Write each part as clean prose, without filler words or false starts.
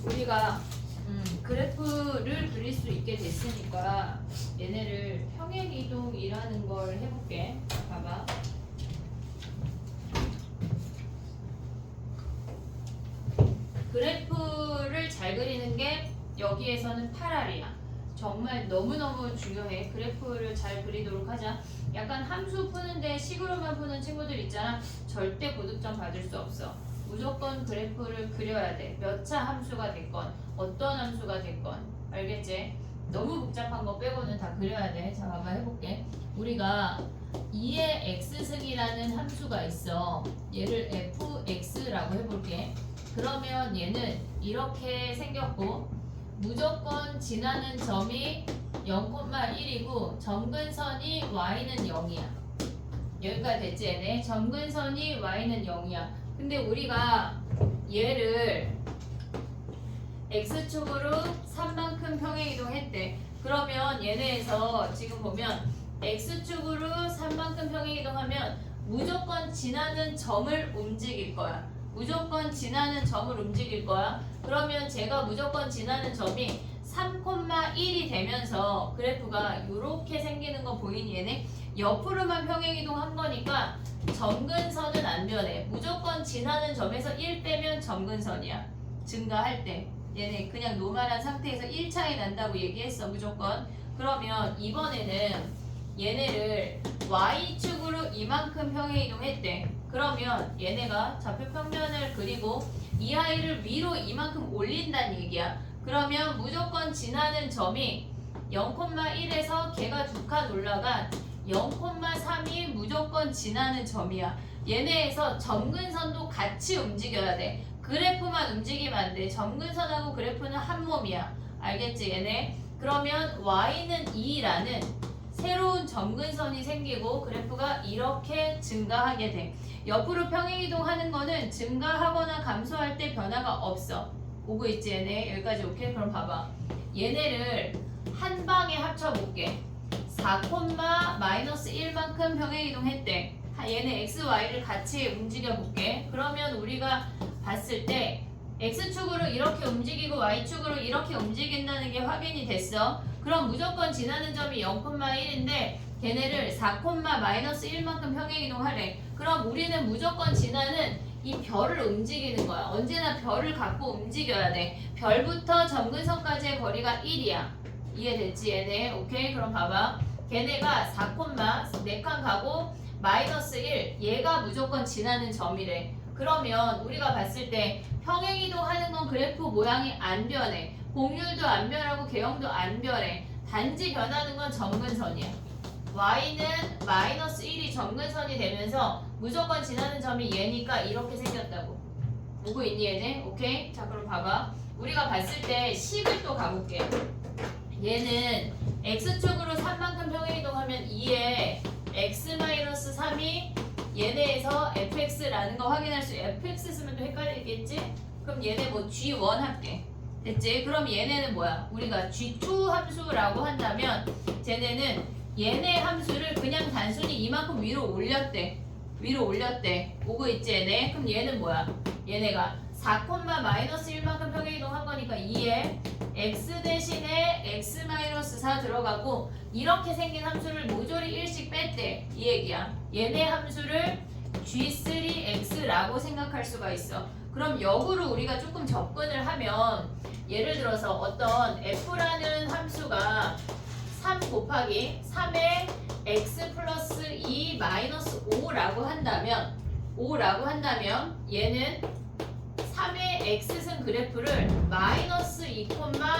우리가 그래프를 그릴 수 있게 됐으니까 얘네를 평행이동이라는 걸 해볼게. 봐봐. 그래프를 잘 그리는 게 여기에서는 8알이야. 정말 너무너무 중요해. 그래프를 잘 그리도록 하자. 약간 함수 푸는데 식으로만 푸는 친구들 있잖아. 절대 고득점 받을 수 없어. 무조건 그래프를 그려야 돼. 몇 차 함수가 됐건 어떤 함수가 됐건. 알겠지? 너무 복잡한 거 빼고는 다 그려야 돼. 자, 한번 해볼게. 우리가 2의 x승이라는 함수가 있어. 얘를 fx라고 해볼게. 그러면 얘는 이렇게 생겼고 무조건 지나는 점이 0,1이고 점근선이 y는 0이야. 여기까지 됐지 얘네? 점근선이 y는 0이야. 근데 우리가 얘를 x축으로 3만큼 평행이동했대. 그러면 얘네에서 지금 보면 x축으로 3만큼 평행이동하면 무조건 지나는 점을 움직일 거야. 무조건 지나는 점을 움직일 거야. 그러면 제가 무조건 지나는 점이 3,1이 되면서 그래프가 이렇게 생기는 거 보이니 얘네? 옆으로만 평행이동한 거니까 점근선은 안 변해. 무조건 지나는 점에서 1 빼면 점근선이야. 증가할 때. 얘네 그냥 노멀한 상태에서 1차이 난다고 얘기했어. 무조건. 그러면 이번에는 얘네를 y축으로 이만큼 평행이동했대. 그러면 얘네가 좌표 평면을 그리고 이 아이를 위로 이만큼 올린다는 얘기야. 그러면 무조건 지나는 점이 0,1에서 걔가 2칸 올라간 0,3이 무조건 지나는 점이야. 얘네에서 점근선도 같이 움직여야 돼. 그래프만 움직이면 안 돼. 점근선하고 그래프는 한 몸이야. 알겠지 얘네? 그러면 y는 2라는 새로운 점근선이 생기고 그래프가 이렇게 증가하게 돼. 옆으로 평행이동하는 거는 증가하거나 감소할 때 변화가 없어. 오고 있지 얘네? 여기까지 오케이? 그럼 봐봐. 얘네를 한 방에 합쳐볼게. 4,-1만큼 평행이동했대. 얘네 x, y를 같이 움직여볼게. 그러면 우리가 봤을 때 x축으로 이렇게 움직이고 y축으로 이렇게 움직인다는 게 확인이 됐어. 그럼 무조건 지나는 점이 0,1인데 걔네를 4,-1만큼 평행이동하래. 그럼 우리는 무조건 지나는 이 별을 움직이는 거야. 언제나 별을 갖고 움직여야 돼. 별부터 점근선까지의 거리가 1이야. 이해됐지 얘네? 오케이? 그럼 봐봐. 걔네가 4, 4칸 가고 -1 얘가 무조건 지나는 점이래. 그러면 우리가 봤을 때 평행이동하는 건 그래프 모양이 안 변해. 공률도 안 변하고 개형도 안 변해. 단지 변하는 건 점근선이야. y는 -1이 점근선이 되면서 무조건 지나는 점이 얘니까 이렇게 생겼다고. 보고 있니 얘네? 오케이? 자 그럼 봐봐. 우리가 봤을 때 식을 또 가볼게. 얘는 x축으로 3만큼 평행이동하면 2에 x-3이 얘네에서 fx라는 거 확인할 수. fx 쓰면 또 헷갈리겠지? 그럼 얘네 뭐 g1 할게. 됐지? 그럼 얘네는 뭐야? 우리가 g2 함수라고 한다면 쟤네는 얘네 함수를 그냥 단순히 이만큼 위로 올렸대. 위로 올렸대. 오고 있지 얘네? 그럼 얘는 뭐야? 얘네가 4,-1만큼 평행이동한 거니까 2에 x 대신에 x-4 들어가고 이렇게 생긴 함수를 모조리 1씩 뺐대. 이 얘기야. 얘네 함수를 g3x라고 생각할 수가 있어. 그럼 역으로 우리가 조금 접근을 하면 예를 들어서 어떤 f라는 함수가 3 곱하기 3의 x 플러스 2 마이너스 5라고 한다면 얘는 3의 x승 그래프를 마이너스 2,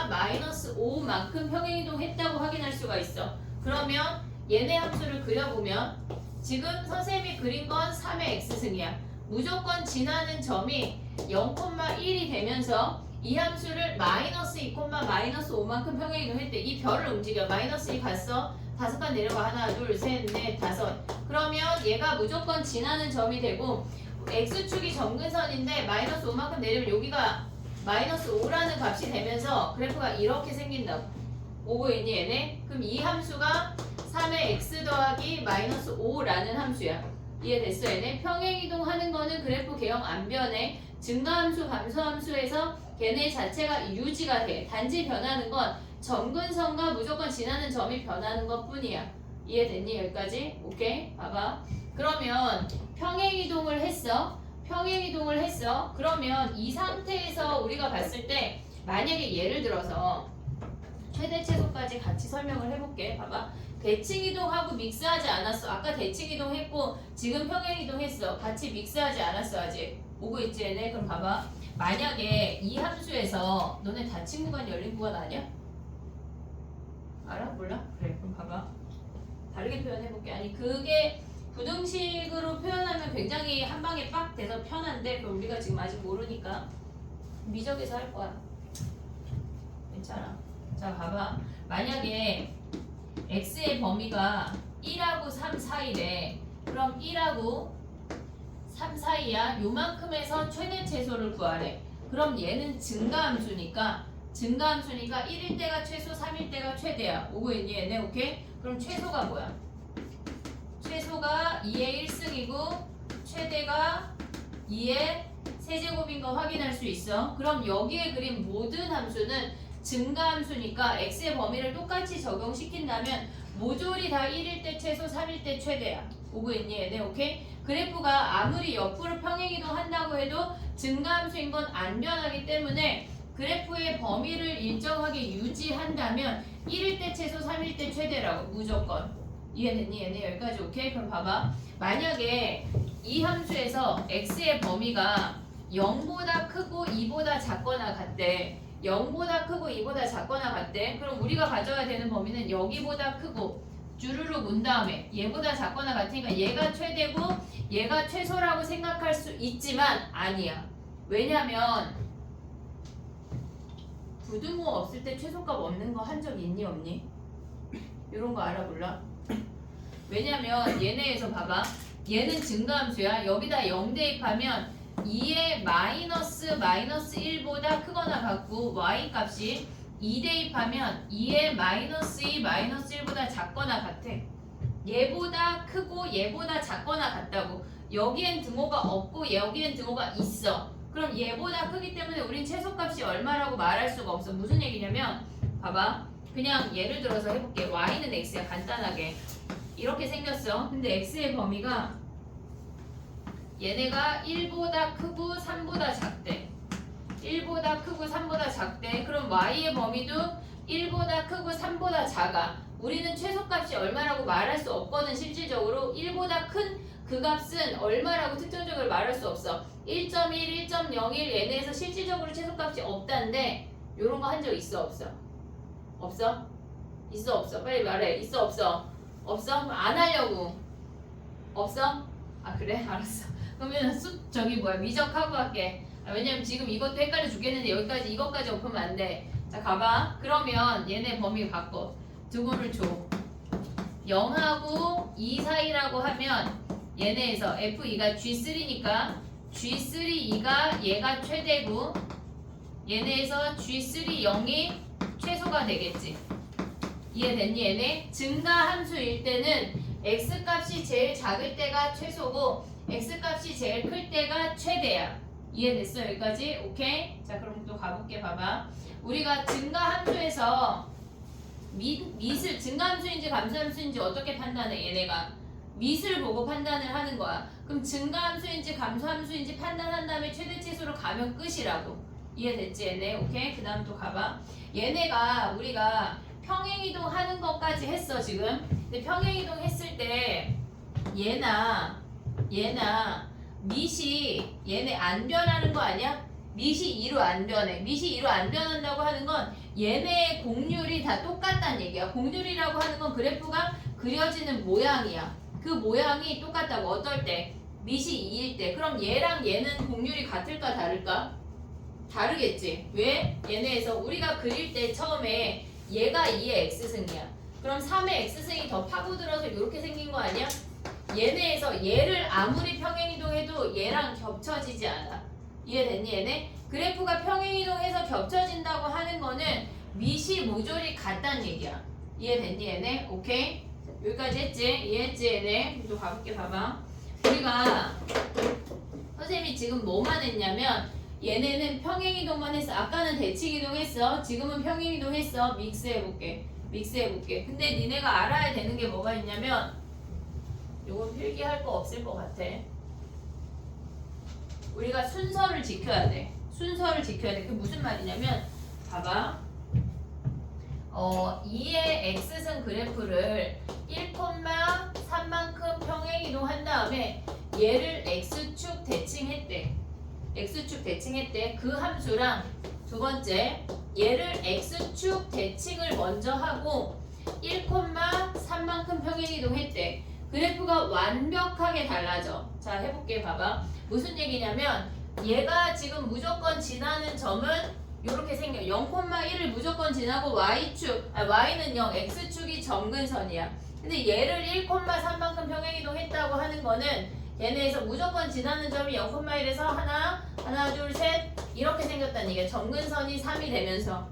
마이너스 5만큼 평행이동했다고 확인할 수가 있어. 그러면 얘네 함수를 그려보면 지금 선생님이 그린 건 3의 x승이야. 무조건 지나는 점이 0,1이 되면서 이 함수를 마이너스 2, 마이너스 5만큼 평행이동했대. 이 별을 움직여. 마이너스 2 갔어. 5칸 내려가. 하나, 둘, 셋, 넷, 다섯. 그러면 얘가 무조건 지나는 점이 되고 x축이 점근선인데 마이너스 5만큼 내리면 여기가 마이너스 5라는 값이 되면서 그래프가 이렇게 생긴다고. 오고 있니 얘네? 그럼 이 함수가 3의 x 더하기 마이너스 5라는 함수야. 이해됐어 얘네? 평행이동하는 거는 그래프 개형 안 변해. 증가함수, 감소함수에서 걔네 자체가 유지가 돼. 단지 변하는 건 점근선과 무조건 지나는 점이 변하는 것 뿐이야. 이해됐니? 여기까지? 오케이? 봐봐. 그러면 평행이동을 했어. 평행이동을 했어. 그러면 이 상태에서 우리가 봤을 때 만약에 예를 들어서 최대 최소까지 같이 설명을 해볼게. 봐봐. 대칭이동하고 믹스하지 않았어. 아까 대칭이동 했고 지금 평행이동 했어. 같이 믹스하지 않았어 아직. 오고 있지 얘네? 그럼 봐봐. 만약에 이 함수에서 너네 닫힌 구간 열린 구간 아니야? 알아? 몰라? 그래 그럼 봐봐. 다르게 표현해볼게. 아니 그게 부등식으로 표현하면 굉장히 한 방에 빡 돼서 편한데 그걸 우리가 지금 아직 모르니까 미적에서 할 거야. 괜찮아. 자 봐봐. 만약에 x의 범위가 1하고 3 사이래. 그럼 1하고 3 사이야. 요만큼에서 최대 최소를 구하래. 그럼 얘는 증가함수니까 1일 때가 최소, 3일 때가 최대야. 오고 있니 얘네? 오케이? 그럼 최소가 뭐야? 최소가 2의 1승이고 최대가 2의 세제곱인 거 확인할 수 있어. 그럼 여기에 그린 모든 함수는 증가함수니까 x의 범위를 똑같이 적용시킨다면 모조리 다 1일 때 최소, 3일 때 최대야. 오고 있니 얘네? 오케이? 그래프가 아무리 옆으로 평행이동 한다고 해도 증가함수인 건 안 변하기 때문에 그래프의 범위를 일정하게 유지한다면 1일 때 최소, 3일 때 최대라고 무조건. 이해됐니 얘네? 여기까지 오케이? 그럼 봐봐. 만약에 이 함수에서 x의 범위가 0보다 크고 2보다 작거나 같대. 0보다 크고 2보다 작거나 같대. 그럼 우리가 가져야 되는 범위는 여기보다 크고 주르륵 문 다음에 얘보다 작거나 같으니까 얘가 최대고 얘가 최소라고 생각할 수 있지만 아니야. 왜냐면 부등호 없을 때 최소값 없는 거 한 적 있니 없니? 이런 거 알아 몰라? 왜냐면 얘네에서 봐봐. 얘는 증가함수야. 여기다 0 대입하면 2의 마이너스 1보다 크거나 같고 y 값이 2 대입하면 2의 마이너스 2 마이너스 1보다 작거나 같아. 얘보다 크고 얘보다 작거나 같다고. 여기엔 등호가 없고 여기엔 등호가 있어. 그럼 얘보다 크기 때문에 우린 최소값이 얼마라고 말할 수가 없어. 무슨 얘기냐면 봐봐. 그냥 예를 들어서 해볼게. y는 x야. 간단하게 이렇게 생겼어. 근데 x의 범위가 얘네가 1보다 크고 3보다 작대. 1보다 크고 3보다 작대. 그럼 y의 범위도 1보다 크고 3보다 작아. 우리는 최소값이 얼마라고 말할 수 없거든. 실질적으로 1보다 큰 그 값은 얼마라고 특정적으로 말할 수 없어. 1.1, 1.01 얘네에서 실질적으로 최소값이 없다는데 요런 거 한 적 있어 없어? 없어? 있어 없어? 빨리 말해. 있어 없어? 없어? 그럼 안 하려고. 없어? 아 그래? 알았어. 그러면 저기 뭐야 미적하고 할게. 왜냐면 지금 이것도 헷갈려 죽겠는데 여기까지 이것까지 엎으면 안 돼. 자 가봐. 그러면 얘네 범위 바꿔. 등호를 줘. 0하고 2 사이라고 하면 얘네에서 F2가 G3니까 G3, 2가 얘가 최대고 얘네에서 G3, 0이 최소가 되겠지. 이해됐니 얘네? 증가함수일 때는 X값이 제일 작을 때가 최소고 X값이 제일 클 때가 최대야. 이해됐어 여기까지? 오케이? 자 그럼 또 가볼게. 봐봐. 우리가 증가함수에서 밑을 증가함수인지 감소함수인지 어떻게 판단해 얘네가? 밑을 보고 판단을 하는 거야. 그럼 증가함수인지 감소함수인지 판단한 다음에 최대 최소로 가면 끝이라고. 이해됐지 얘네? 오케이? 그 다음 또 가봐. 얘네가 우리가 평행이동 하는 것까지 했어 지금. 근데 평행이동 했을 때 얘나 밑이 얘네 안 변하는 거 아니야? 밑이 2로 안 변해. 밑이 2로 안 변한다고 하는 건 얘네의 곡률이 다 똑같다는 얘기야. 곡률이라고 하는 건 그래프가 그려지는 모양이야. 그 모양이 똑같다고. 어떨 때? 밑이 2일 때. 그럼 얘랑 얘는 곡률이 같을까 다를까? 다르겠지. 왜? 얘네에서 우리가 그릴 때 처음에 얘가 2의 x승이야. 그럼 3의 x승이 더 파고들어서 이렇게 생긴 거 아니야? 얘네에서 얘를 아무리 평행이동해도 얘랑 겹쳐지지 않아. 이해됐니 얘네? 그래프가 평행이동해서 겹쳐진다고 하는 거는 밑이 모조리 같다는 얘기야. 이해됐니 얘네? 오케이? 여기까지 했지? 이해했지 얘네? 또 가볼게. 봐봐. 우리가 선생님이 지금 뭐만 했냐면 얘네는 평행이동만 했어. 아까는 대칭이동 했어. 지금은 평행이동 했어. 믹스해볼게. 근데 니네가 알아야 되는 게 뭐가 있냐면 요건 필기할 거 없을 것 같아. 우리가 순서를 지켜야 돼. 그게 무슨 말이냐면 봐봐. 2의 x승 그래프를 1,3만큼 평행이동 한 다음에 얘를 x축 대칭했대. 그 함수랑 두 번째 얘를 x축 대칭을 먼저 하고 1,3만큼 평행이동 했대. 그래프가 완벽하게 달라져. 자, 해볼게. 봐봐. 무슨 얘기냐면 얘가 지금 무조건 지나는 점은 이렇게 생겨. 0,1을 무조건 지나고 y는 0, x축이 점근선이야. 근데 얘를 1,3만큼 평행이동 했다고 하는 거는 얘네에서 무조건 지나는 점이 0,1에서 하나, 둘, 셋 이렇게 생겼다는 얘기야. 점근선이 3이 되면서.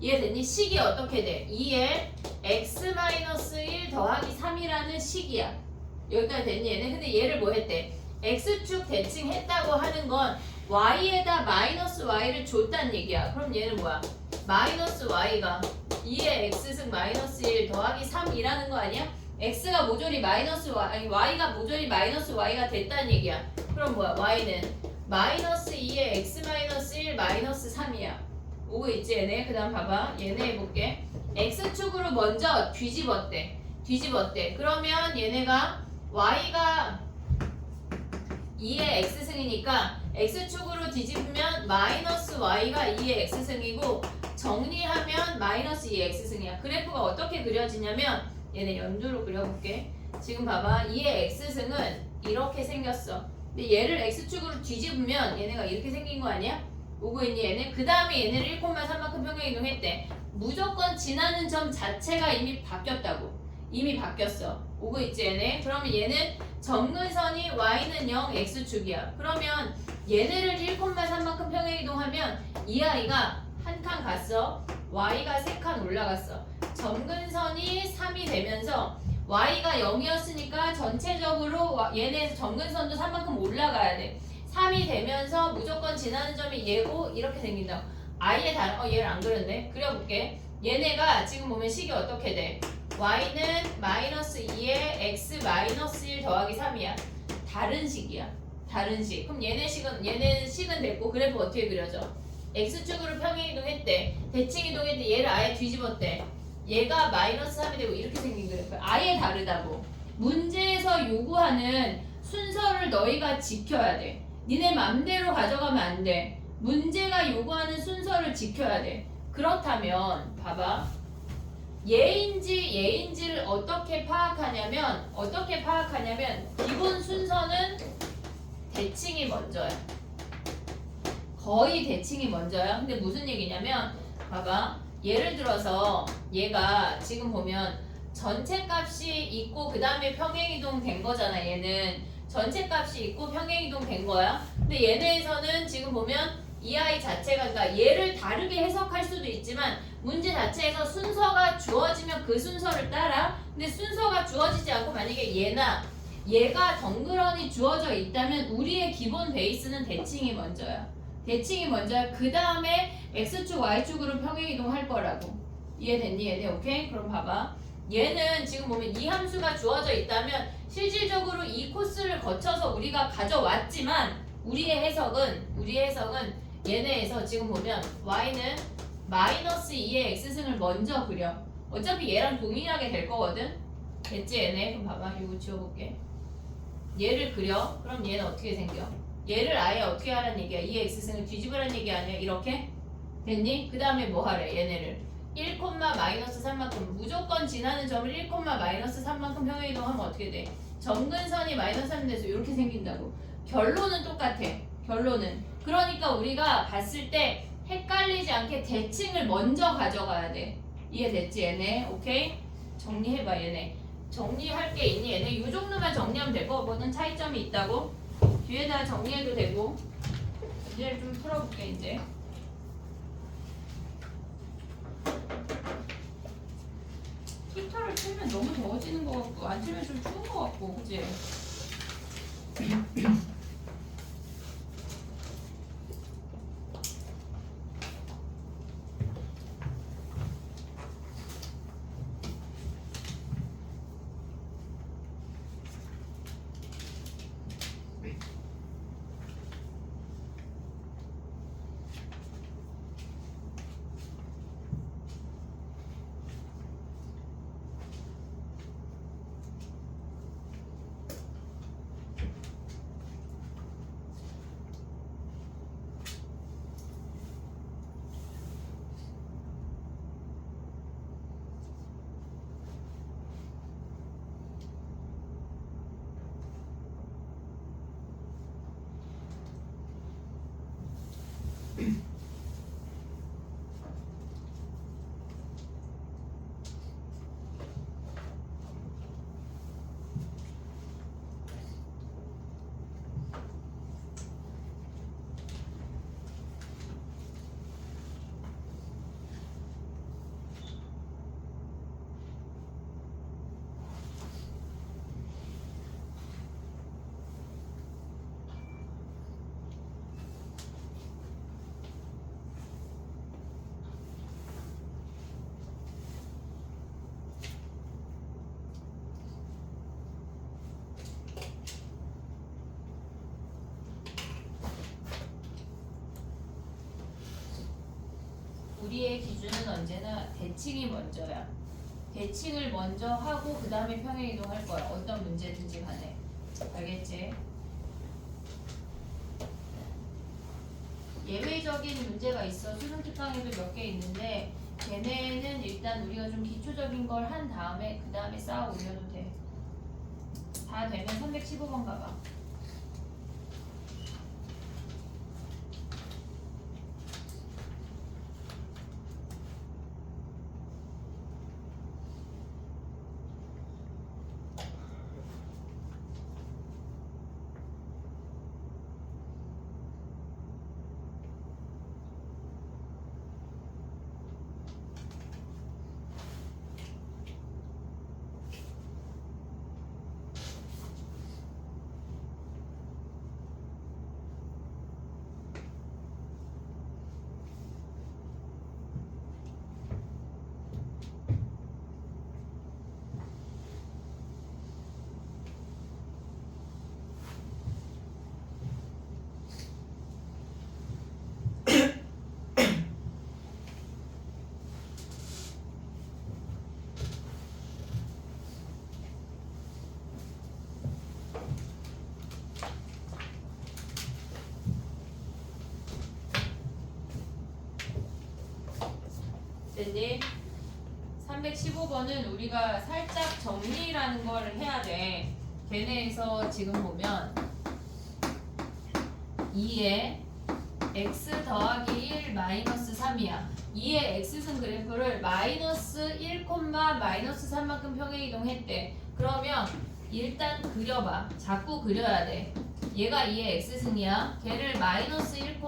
이해됐니? 식이 어떻게 돼? 2에 x-1 더하기 3이라는 식이야. 여기까지 됐니 얘네? 근데 얘를 뭐 했대? x축 대칭했다고 하는 건 y에다 마이너스 y를 줬단 얘기야. 그럼 얘는 뭐야? 마이너스 y가 2의 x승 마이너스 1 더하기 3이라는 거 아니야? x가 모조리 마이너스 y, 아니 y가 모조리 마이너스 y가 됐다는 얘기야. 그럼 뭐야? y는 마이너스 2의 x 마이너스 1 마이너스 3이야. 오고 있지 얘네? 그 다음 봐봐. 얘네 해볼게. x축으로 먼저 뒤집었대. 그러면 얘네가 y가 2의 x승이니까 x축으로 뒤집으면 마이너스 y가 2의 x승이고 정리하면 마이너스 2의 x승이야. 그래프가 어떻게 그려지냐면 얘네 연두로 그려볼게. 지금 봐봐. 2의 x승은 이렇게 생겼어. 근데 얘를 x축으로 뒤집으면 얘네가 이렇게 생긴 거 아니야? 오고 있니 얘네? 그 다음에 얘네를 1,3만큼 평행이동했대. 무조건 지나는 점 자체가 이미 바뀌었어. 오고 있지 얘네? 그러면 얘는 점근선이 y는 0, x축이야. 그러면 얘네를 1,3만큼 평행이동하면 이 아이가 한 칸 갔어. y가 3칸 올라갔어. 점근선이 3이 되면서 y가 0이었으니까 전체적으로 얘네 점근선도 3만큼 올라가야 돼. 3이 되면서 무조건 지나는 점이 얘고 이렇게 생긴다. 아예 다른 얘를 안 그렸네. 그려볼게. 얘네가 지금 보면 식이 어떻게 돼? y는 마이너스 2에 x 마이너스 1 더하기 3이야. 다른 식이야. 그럼 얘네는 식은 됐고 그래프 어떻게 그려져? x축으로 평행이동했대. 대칭이동했대. 얘를 아예 뒤집었대. 얘가 마이너스 3이 되고 이렇게 생긴 그래프. 아예 다르다고. 문제에서 요구하는 순서를 너희가 지켜야 돼. 니네 맘대로 가져가면 안 돼. 문제가 요구하는 순서를 지켜야 돼. 그렇다면 봐봐. 얘인지를 어떻게 파악하냐면 기본 순서는 대칭이 먼저야. 거의 대칭이 먼저야. 근데 무슨 얘기냐면 봐봐. 예를 들어서 얘가 지금 보면 전체 값이 있고 그 다음에 평행이동 된 거잖아. 얘는 전체 값이 있고 평행이동 된 거야. 근데 얘네에서는 지금 보면 이 아이 자체가 그러니까 얘를 다르게 해석할 수도 있지만 문제 자체에서 순서가 주어지면 그 순서를 따라. 근데 순서가 주어지지 않고 만약에 얘가 덩그러니 주어져 있다면 우리의 기본 베이스는 대칭이 먼저야. 그 다음에 x축 y축으로 평행이동 할 거라고. 이해됐니 얘네? 오케이? 그럼 봐봐. 얘는 지금 보면 이 함수가 주어져 있다면 실질적으로 이 코스를 거쳐서 우리가 가져왔지만 우리의 해석은 얘네에서 지금 보면 y는 마이너스 2의 x승을 먼저 그려. 어차피 얘랑 동일하게 될 거거든. 됐지 얘네? 그럼 봐봐. 이거 지워볼게. 얘를 그려. 그럼 얘는 어떻게 생겨? 얘를 아예 어떻게 하라는 얘기야? 2의 x승을 뒤집으라는 얘기 아니야? 이렇게? 됐니? 그 다음에 뭐 하래? 얘네를 1, 마이너스 3만큼 무조건 지나는 점을 1, 마이너스 3만큼 평행이동하면 어떻게 돼? 점근선이 마이너스 3 돼서 이렇게 생긴다고. 결론은 똑같아. 그러니까 우리가 봤을 때 헷갈리지 않게 대칭을 먼저 가져가야 돼. 이해됐지 얘네? 오케이? 정리해봐 얘네. 정리할 게 있니 얘네? 이 정도만 정리하면 될 거. 뭐는 차이점이 있다고? 뒤에다 정리해도 되고. 이제 좀 풀어볼게 이제. 히터를 틀면 너무 더워지는 것 같고 안 틀면 좀 추운 것 같고 그치? 우리의 기준은 언제나 대칭이 먼저야. 대칭을 먼저 하고 그 다음에 평행이동할 거야. 어떤 문제든지 간에. 알겠지? 예외적인 문제가 있어. 수능 특강에도 몇 개 있는데 걔네는 일단 우리가 좀 기초적인 걸 한 다음에 그 다음에 쌓아 올려도 돼. 다 되면 315번 가봐. 됐니? 315번은 우리가 살짝 정리라는 걸 해야 돼. 걔네에서 지금 보면 2에 x 더하기 1 마이너스 3이야. 2의 x승 그래프를 마이너스 1, 마이너스 3만큼 평행이동했대. 그러면 일단 그려봐. 자꾸 그려야 돼. 얘가 2의 x승이야. 걔를 마이너스 1,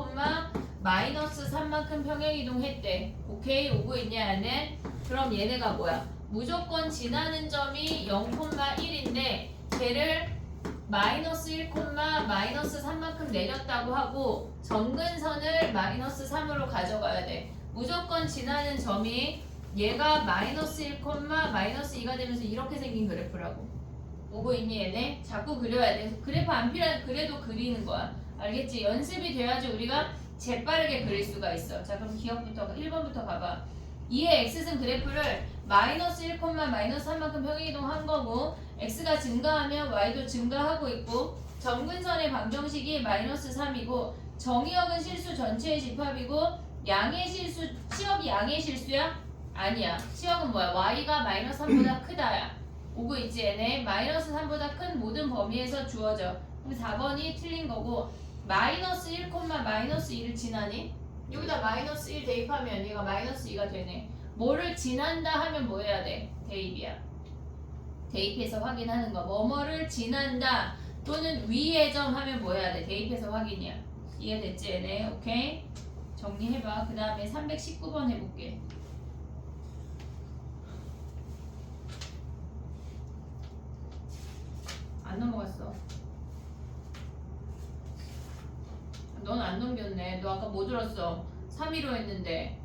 마이너스 3만큼 평행이동했대. 오케이? 오고 있냐 얘네? 그럼 얘네가 뭐야? 무조건 지나는 점이 0,1인데 걔를 마이너스 1, 마이너스 3만큼 내렸다고 하고 점근선을 마이너스 3으로 가져가야 돼. 무조건 지나는 점이 얘가 마이너스 1, 마이너스 2가 되면서 이렇게 생긴 그래프라고. 오고 있니 얘네? 자꾸 그려야 돼. 그래프 안 필요한 그래도 그리는 거야. 알겠지? 연습이 돼야지 우리가 재빠르게 그릴 수가 있어. 자 그럼 기억부터 1번부터 가봐. 2의 x승 그래프를 마이너스 1, 마이너스 3만큼 평행이동한 거고 x가 증가하면 y도 증가하고 있고 점근선의 방정식이 마이너스 3이고 정의역은 실수 전체의 집합이고 양의 실수, 치역이 양의 실수야? 아니야. 치역은 뭐야? y가 마이너스 3보다 크다야. 오고 있지 얘네? 마이너스 3보다 큰 모든 범위에서 주어져. 그럼 4번이 틀린 거고 마이너스 1, 마이너스 2를 지나니? 여기다 마이너스 1 대입하면 얘가 마이너스 2가 되네. 뭐를 지난다 하면 뭐 해야 돼? 대입이야. 대입해서 확인하는 거. 뭐뭐를 지난다 또는 위의 점 하면 뭐 해야 돼? 대입해서 확인이야. 이해됐지 얘네? 오케이? 정리해봐. 그 다음에 319번 해볼게. 안 넘어갔어. 넌 안 넘겼네. 너 아까 뭐 들었어? 3위로 했는데.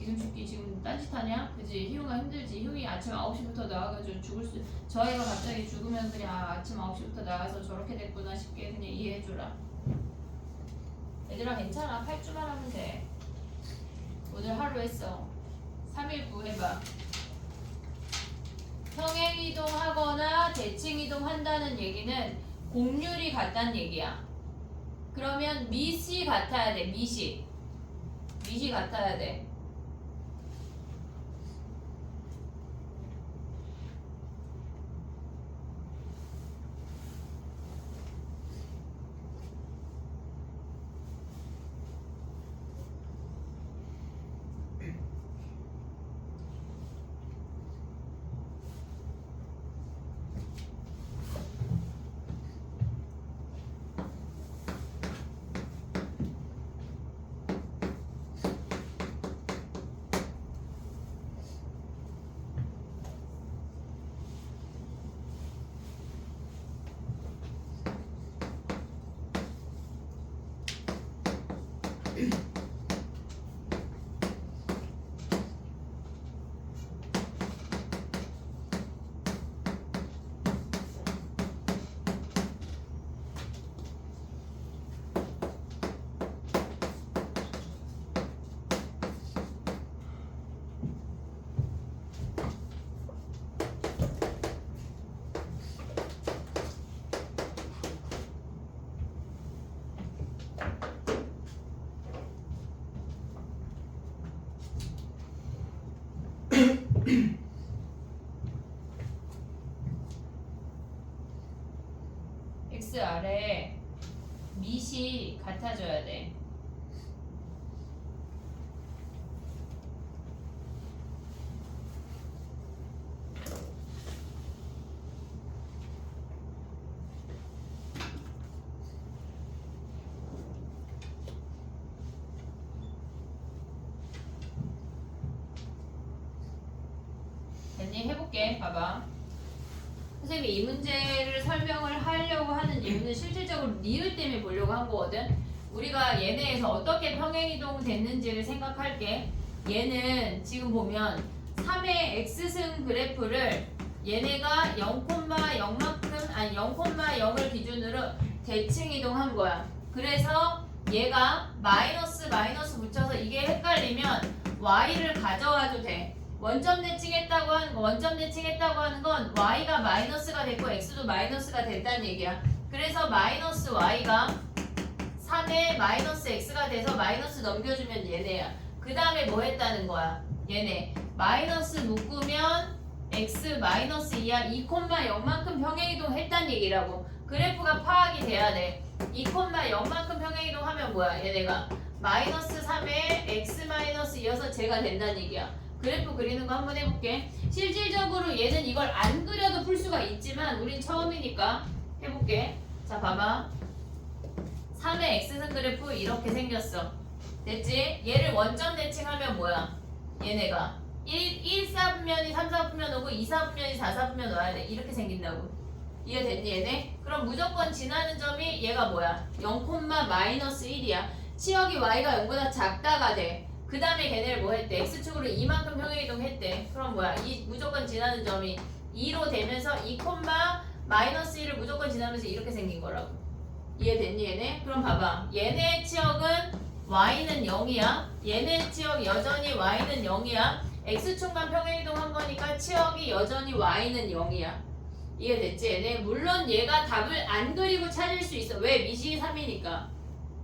이윤숙이 지금 딴짓하냐? 그지? 희웅아 힘들지? 희웅이 아침 9시부터 나와가지고 죽을 수. 저 애가 갑자기 죽으면 그냥 아침 9시부터 나와서 저렇게 됐구나 싶게 그냥 이해해줘라. 얘들아 괜찮아. 8주만 하면 돼. 오늘 하루 했어. 319 해봐. 평행이동하거나 대칭이동한다는 얘기는 공률이 같다는 얘기야. 그러면 미시 같아야 돼. 미시 같아야 돼. x 아래 밑이 같아져야 돼. 됐니? 해볼게. 봐봐. 선생님이 이 문제를 설명을 하려고 하는 이유는 실질적으로 리을 때문에 보려고 한 거거든. 우리가 얘네에서 어떻게 평행이동 됐는지를 생각할게. 얘는 지금 보면 3의 x승 그래프를 얘네가 0,0만큼 아니 0,0을 기준으로 대칭 이동한 거야. 그래서 얘가 마이너스 붙여서 이게 헷갈리면 y를 가져와도 돼. 원점 대칭했다고 하는 건 y가 마이너스가 됐고 x도 마이너스가 됐다는 얘기야. 그래서 마이너스 y가 3에 마이너스 x가 돼서 마이너스 넘겨주면 얘네야. 그 다음에 뭐 했다는 거야? 얘네 마이너스 묶으면 x 마이너스 2야. 2,0만큼 평행이동 했다는 얘기라고. 그래프가 파악이 돼야 돼. 2,0만큼 평행이동 하면 뭐야? 얘네가 마이너스 3에 x 마이너스 2여서 제가 된다는 얘기야. 그래프 그리는 거 한번 해볼게. 실질적으로 얘는 이걸 안 그려도 풀 수가 있지만 우린 처음이니까 해볼게. 자 봐봐. 3의 x승 그래프 이렇게 생겼어. 됐지? 얘를 원점 대칭하면 뭐야? 얘네가 1, 4분면이 3, 4분면 오고 2, 4분면이 4, 4분면 와야 돼. 이렇게 생긴다고. 이해됐니 얘네? 그럼 무조건 지나는 점이 얘가 뭐야? 0,-1이야. 치역이 y가 0보다 작다가 돼. 그 다음에 걔네를 뭐 했대? x축으로 2만큼 평행이동 했대. 그럼 뭐야? 이 무조건 지나는 점이 2로 되면서 2,-1을 무조건 지나면서 이렇게 생긴 거라고. 이해됐니 얘네? 그럼 봐봐. 얘네 치역은 y는 0이야. 얘네 치역 여전히 y는 0이야. x축만 평행이동한 거니까 치역이 여전히 y는 0이야. 이해됐지 얘네? 물론 얘가 답을 안 그리고 찾을 수 있어. 왜? 밑이 3이니까.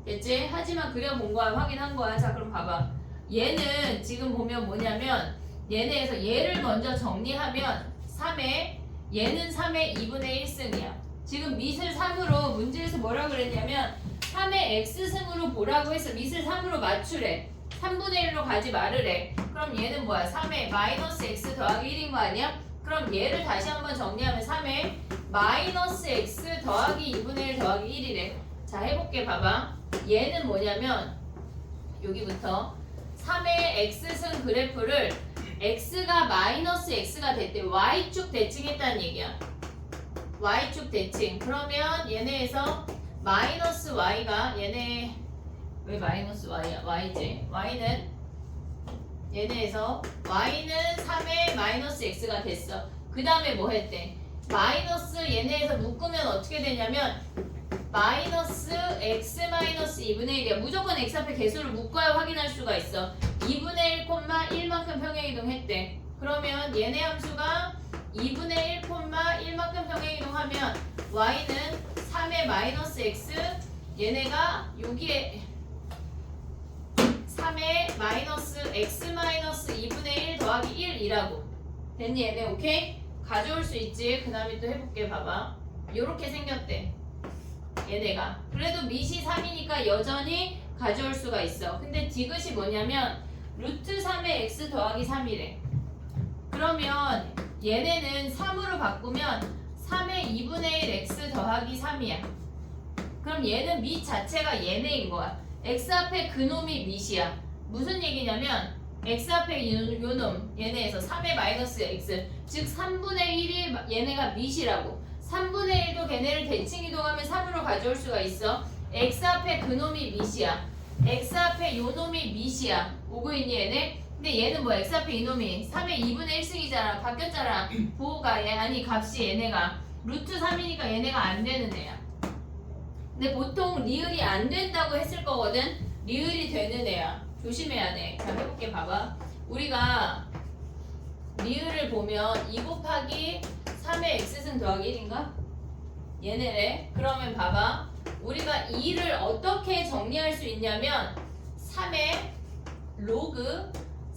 됐지? 하지만 그려본 거야. 확인한 거야. 자 그럼 봐봐. 얘는 지금 보면 뭐냐면 얘네에서 얘를 먼저 정리하면 3에 얘는 3의 2분의 1승이야. 지금 밑을 3으로 문제에서 뭐라 그랬냐면 3의 x승으로 보라고 해서 밑을 3으로 맞추래. 3분의 1로 가지 말으래. 그럼 얘는 뭐야? 3의 마이너스 x 더하기 1인 거 아니야? 그럼 얘를 다시 한번 정리하면 3의 마이너스 x 더하기 2분의 1 더하기 1이래. 자 해볼게. 봐봐. 얘는 뭐냐면 여기부터 3의 x승 그래프를 x가 마이너스 x가 됐대. y축 대칭했다는 얘기야. y축 대칭. 그러면 얘네에서 마이너스 y가 얘네 왜 마이너스 y야? y지. y는 얘네에서 y는 3의 마이너스 x가 됐어. 그 다음에 뭐 했대? 마이너스 얘네에서 묶으면 어떻게 되냐면 마이너스 x 마이너스 2분의 1이야. 무조건 x 앞에 개수를 묶어야 확인할 수가 있어. 2분의 1,1만큼 평행이동 했대. 그러면 얘네 함수가 2분의 1,1만큼 평행이동하면 y는 3의 마이너스 x 얘네가 여기에 3의 마이너스 x 마이너스 2분의 1 더하기 1이라고. 됐니 얘네? 오케이? 가져올 수 있지. 그 다음에 또 해볼게. 봐봐. 요렇게 생겼대. 얘네가. 그래도 밑이 3이니까 여전히 가져올 수가 있어. 근데 디귿이 뭐냐면 루트 3의 x 더하기 3이래. 그러면 얘네는 3으로 바꾸면 3의 2분의 1 x 더하기 3이야. 그럼 얘는 밑 자체가 얘네인 거야. x 앞에 그놈이 밑이야. 무슨 얘기냐면 x 앞에 요놈 얘네에서 3의 마이너스 x 즉 3분의 1이 얘네가 밑이라고. 3분의 1도 걔네를 대칭 이동하면 3으로 가져올 수가 있어. x 앞에 그놈이 밑이야. x 앞에 요놈이 밑이야. 오고 있니 얘네? 근데 얘는 뭐 x 앞에 이놈이 3의 2분의 1승이잖아. 바뀌었잖아. 부호가 얘 아니 값이 얘네가 루트 3이니까 얘네가 안 되는 애야. 근데 보통 리을이 안 된다고 했을 거거든. 리을이 되는 애야. 조심해야 돼. 자 해볼게. 봐봐. 우리가 리을을 보면 2 곱하기 3의 x승 더하기 1인가? 얘네래. 그러면 봐봐. 우리가 2를 어떻게 정리할 수 있냐면 3의 로그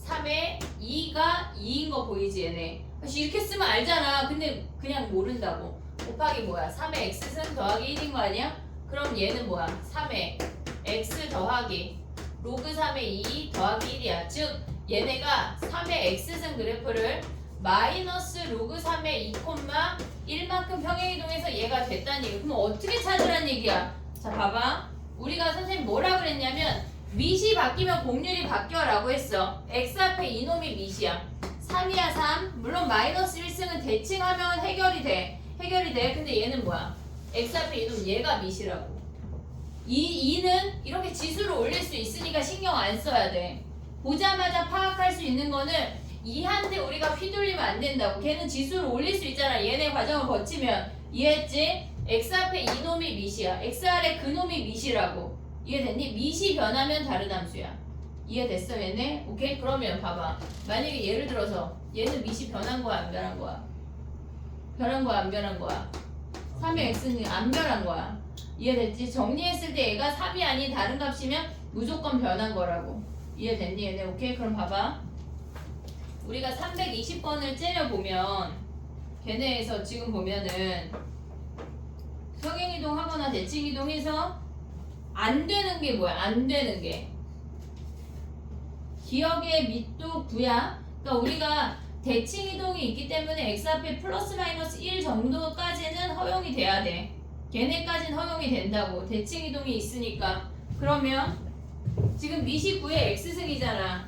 3의 2가 2인 거 보이지 얘네. 그래서 이렇게 쓰면 알잖아. 근데 그냥 모른다고. 곱하기 뭐야? 3의 x승 더하기 1인 거 아니야? 그럼 얘는 뭐야? 3의 x 더하기 로그 3의 2 더하기 1이야. 즉 얘네가 3의 x승 그래프를 마이너스 로그 3의 2,1만큼 평행이동해서 얘가 됐다는 얘기야. 그럼 어떻게 찾으란 얘기야? 자 봐봐. 우리가 선생님 뭐라 그랬냐면 밑이 바뀌면 곡률이 바뀌어 라고 했어. x 앞에 이놈이 밑이야. 3이야 3. 물론 마이너스 1승은 대칭하면 해결이 돼. 근데 얘는 뭐야? x 앞에 이놈 얘가 밑이라고. 이 2는 이렇게 지수를 올릴 수 있으니까 신경 안 써야 돼. 보자마자 파악할 수 있는 거는 2한테 우리가 휘둘리면 안 된다고. 걔는 지수를 올릴 수 있잖아. 얘네 과정을 거치면. 이해했지? x 앞에 이놈이 밑이야. x 아래 그놈이 밑이라고. 이해됐니? 밑이 변하면 다른 함수야. 이해됐어 얘네? 오케이? 그러면 봐봐. 만약에 예를 들어서 얘는 밑이 변한 거야 안 변한 거야? 변한 거야 안 변한 거야? 3의 x는 안 변한 거야. 이해됐지? 정리했을 때 얘가 3이 아닌 다른 값이면 무조건 변한 거라고. 이해됐니 얘네? 오케이? 그럼 봐봐. 우리가 320번을 째려보면 걔네에서 지금 보면은 평행이동 하거나 대칭이동 해서 안 되는 게 뭐야? 안 되는 게 기억의 밑도 9야. 그러니까 우리가 대칭이동이 있기 때문에 x 앞에 플러스 마이너스 1 정도까지는 허용이 돼야 돼. 걔네까지는 허용이 된다고. 대칭이동이 있으니까. 그러면 지금 밑이 9의 x승이잖아.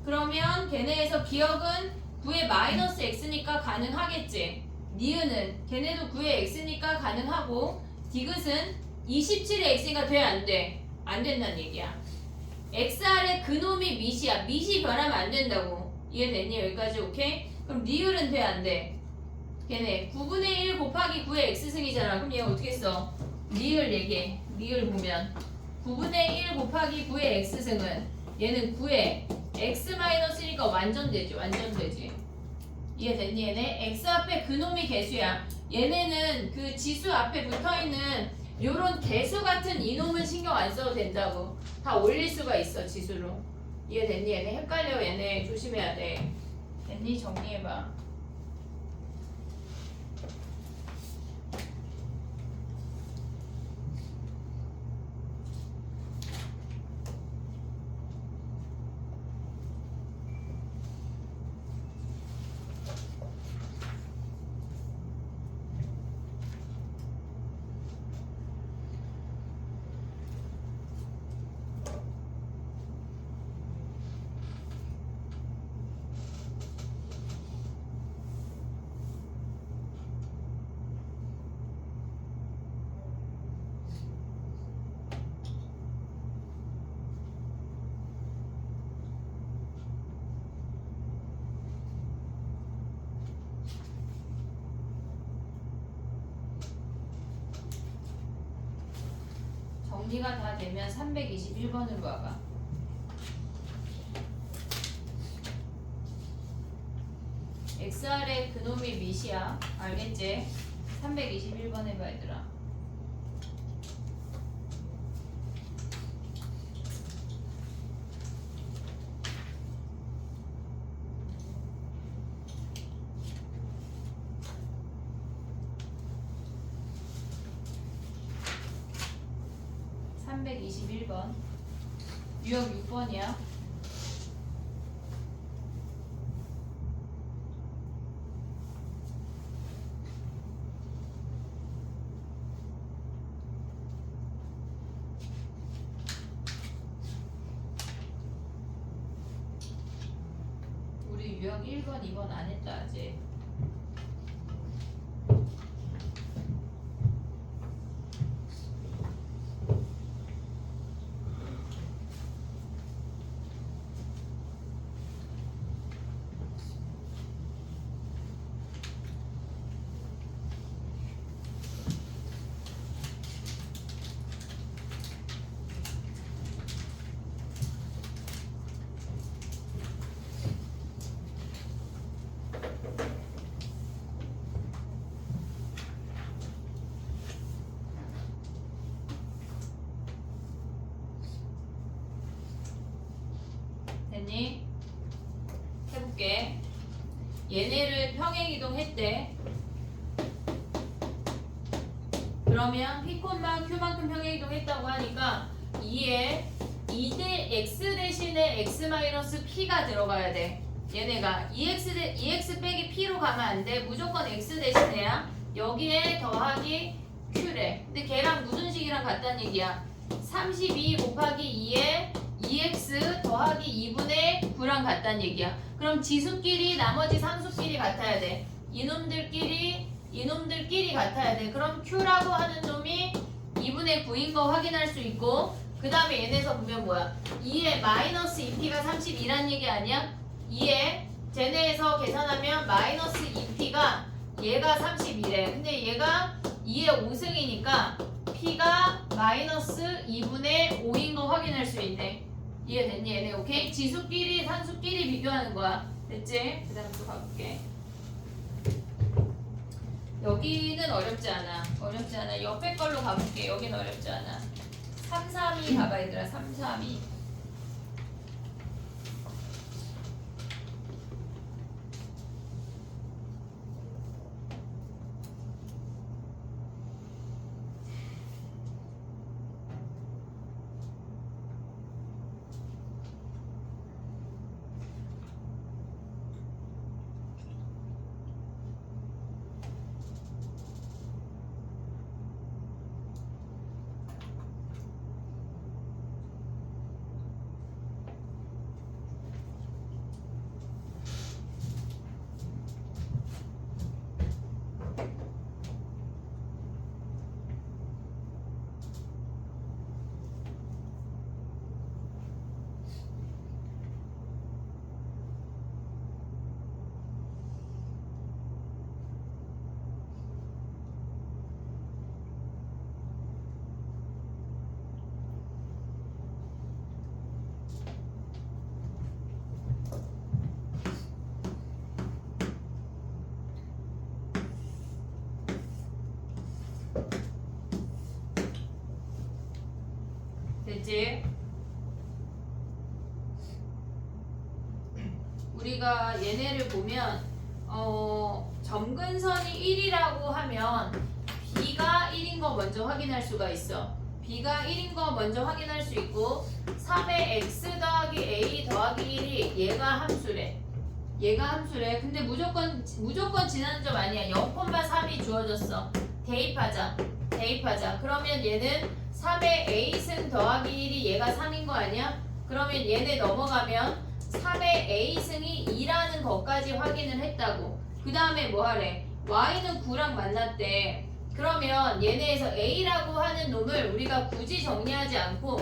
그러면 걔네에서 기억은 9의 마이너스 x니까 가능하겠지. 니은은 걔네도 9의 x니까 가능하고 디귿은 27의 x가 돼 안 돼? 안 된다는 얘기야. x 아래 그놈이 밑이야. 밑이 변하면 안 된다고. 이해됐니? 여기까지 오케이? 그럼 니을은 돼 안 돼? 걔네 9분의 1 곱하기 9의 x승이잖아. 그럼 얘 어떻게 써? 니을 얘기해. 니을 보면 9분의 1 곱하기 9의 x승은 얘는 9의 x-1이니까 완전 되지. 완전 되지. 이해됐니 얘네? x 앞에 그놈이 개수야. 얘네는 그 지수 앞에 붙어있는 요런 개수 같은 이놈은 신경 안 써도 된다고. 다 올릴 수가 있어 지수로. 이해됐니 얘네? 헷갈려 얘네. 조심해야 돼. 됐니? 정리해봐. 정리가 다 되면 321번으로 와봐. XR의 그놈이 밑이야. 알겠지? 321번 해봐 얘들아. 유형 6번이야. 우리 유형 1번, 2번 안 했다 아직. 얘네를 평행이동했대. 그러면 P, Q만큼 평행이동했다고 하니까 2에 2대 X 대신에 X-P가 들어가야 돼. 얘네가 2X 빼기 P로 가면 안 돼. 무조건 X 대신에야. 여기에 더하기 Q래. 근데 걔랑 무슨 식이랑 같다는 얘기야. 32 곱하기 2에 2X 더하기 2분의 9랑 같다는 얘기야. 그럼 지수끼리 나머지 상수끼리 같아야 돼. 이놈들끼리 같아야 돼. 그럼 Q라고 하는 놈이 2분의 9인 거 확인할 수 있고, 그 다음에 얘네에서 보면 뭐야? 2에 마이너스 2P가 32란 얘기 아니야? 2에 쟤네에서 계산하면 마이너스 2P가 얘가 32래. 근데 얘가 2의 5승이니까 P가 마이너스 2분의 5인 거 확인할 수 있네. 이해됐니 얘네? 오케이? 지수끼리 산수끼리 비교하는 거야. 됐지? 그 다음 또 가볼게. 여기는 어렵지 않아. 어렵지 않아. 옆에 걸로 가볼게. 여기는 어렵지 않아. 3, 3, 2 가봐 얘들아. 3, 3, 2. 됐지? 우리가 얘네를 보면 점근선이 1이라고 하면 B가 1인 거 먼저 확인할 수가 있어. B가 1인 거 먼저 확인할 수 있고 3의 X 더하기 A 더하기 1이 얘가 함수래. 얘가 함수래. 근데 무조건 지나는 점 아니야. 0,3이 주어졌어. 대입하자. 그러면 얘는 3의 A승 더하기 1이 얘가 3인 거 아니야? 그러면 얘네 넘어가면 3의 A승이 2라는 것까지 확인을 했다고. 그 다음에 뭐 하래? Y는 9랑 만났대. 그러면 얘네에서 A라고 하는 놈을 우리가 굳이 정리하지 않고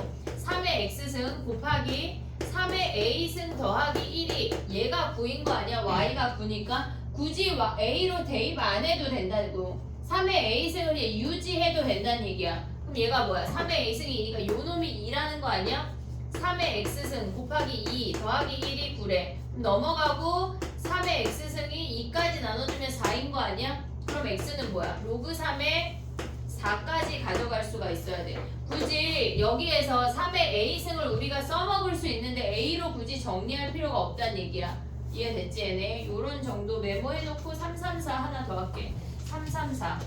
3의 X승 곱하기 3의 A승 더하기 1이 얘가 9인 거 아니야? Y가 9니까 굳이 A로 대입 안 해도 된다고. 3의 A승을 유지해도 된다는 얘기야. 그럼 얘가 뭐야? 3의 A승이니까 요 놈이 2라는 거 아니야? 3의 X승 곱하기 2 더하기 1이 9래. 그럼 넘어가고 3의 X승이 2까지 나눠주면 4인 거 아니야? 그럼 X는 뭐야? 로그 3의 4까지 가져갈 수가 있어야 돼. 굳이 여기에서 3의 A승을 우리가 써먹을 수 있는데 A로 굳이 정리할 필요가 없다는 얘기야. 이해됐지 얘네? 요런 정도 메모해놓고 3, 3, 4 하나 더 할게. 3, 3, 4.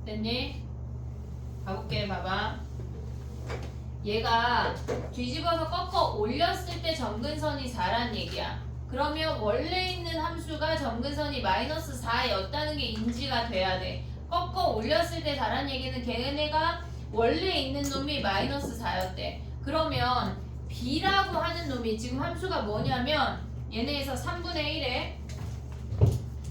됐니? 가볼게. 봐봐. 얘가 뒤집어서 꺾어 올렸을 때 점근선이 4란 얘기야. 그러면 원래 있는 함수가 점근선이 마이너스 4였다는 게 인지가 돼야 돼. 꺾어 올렸을 때 4란 얘기는 걔네가 원래 있는 놈이 마이너스 4였대. 그러면 b라고 하는 놈이 지금 함수가 뭐냐면 얘네에서 3분의 1에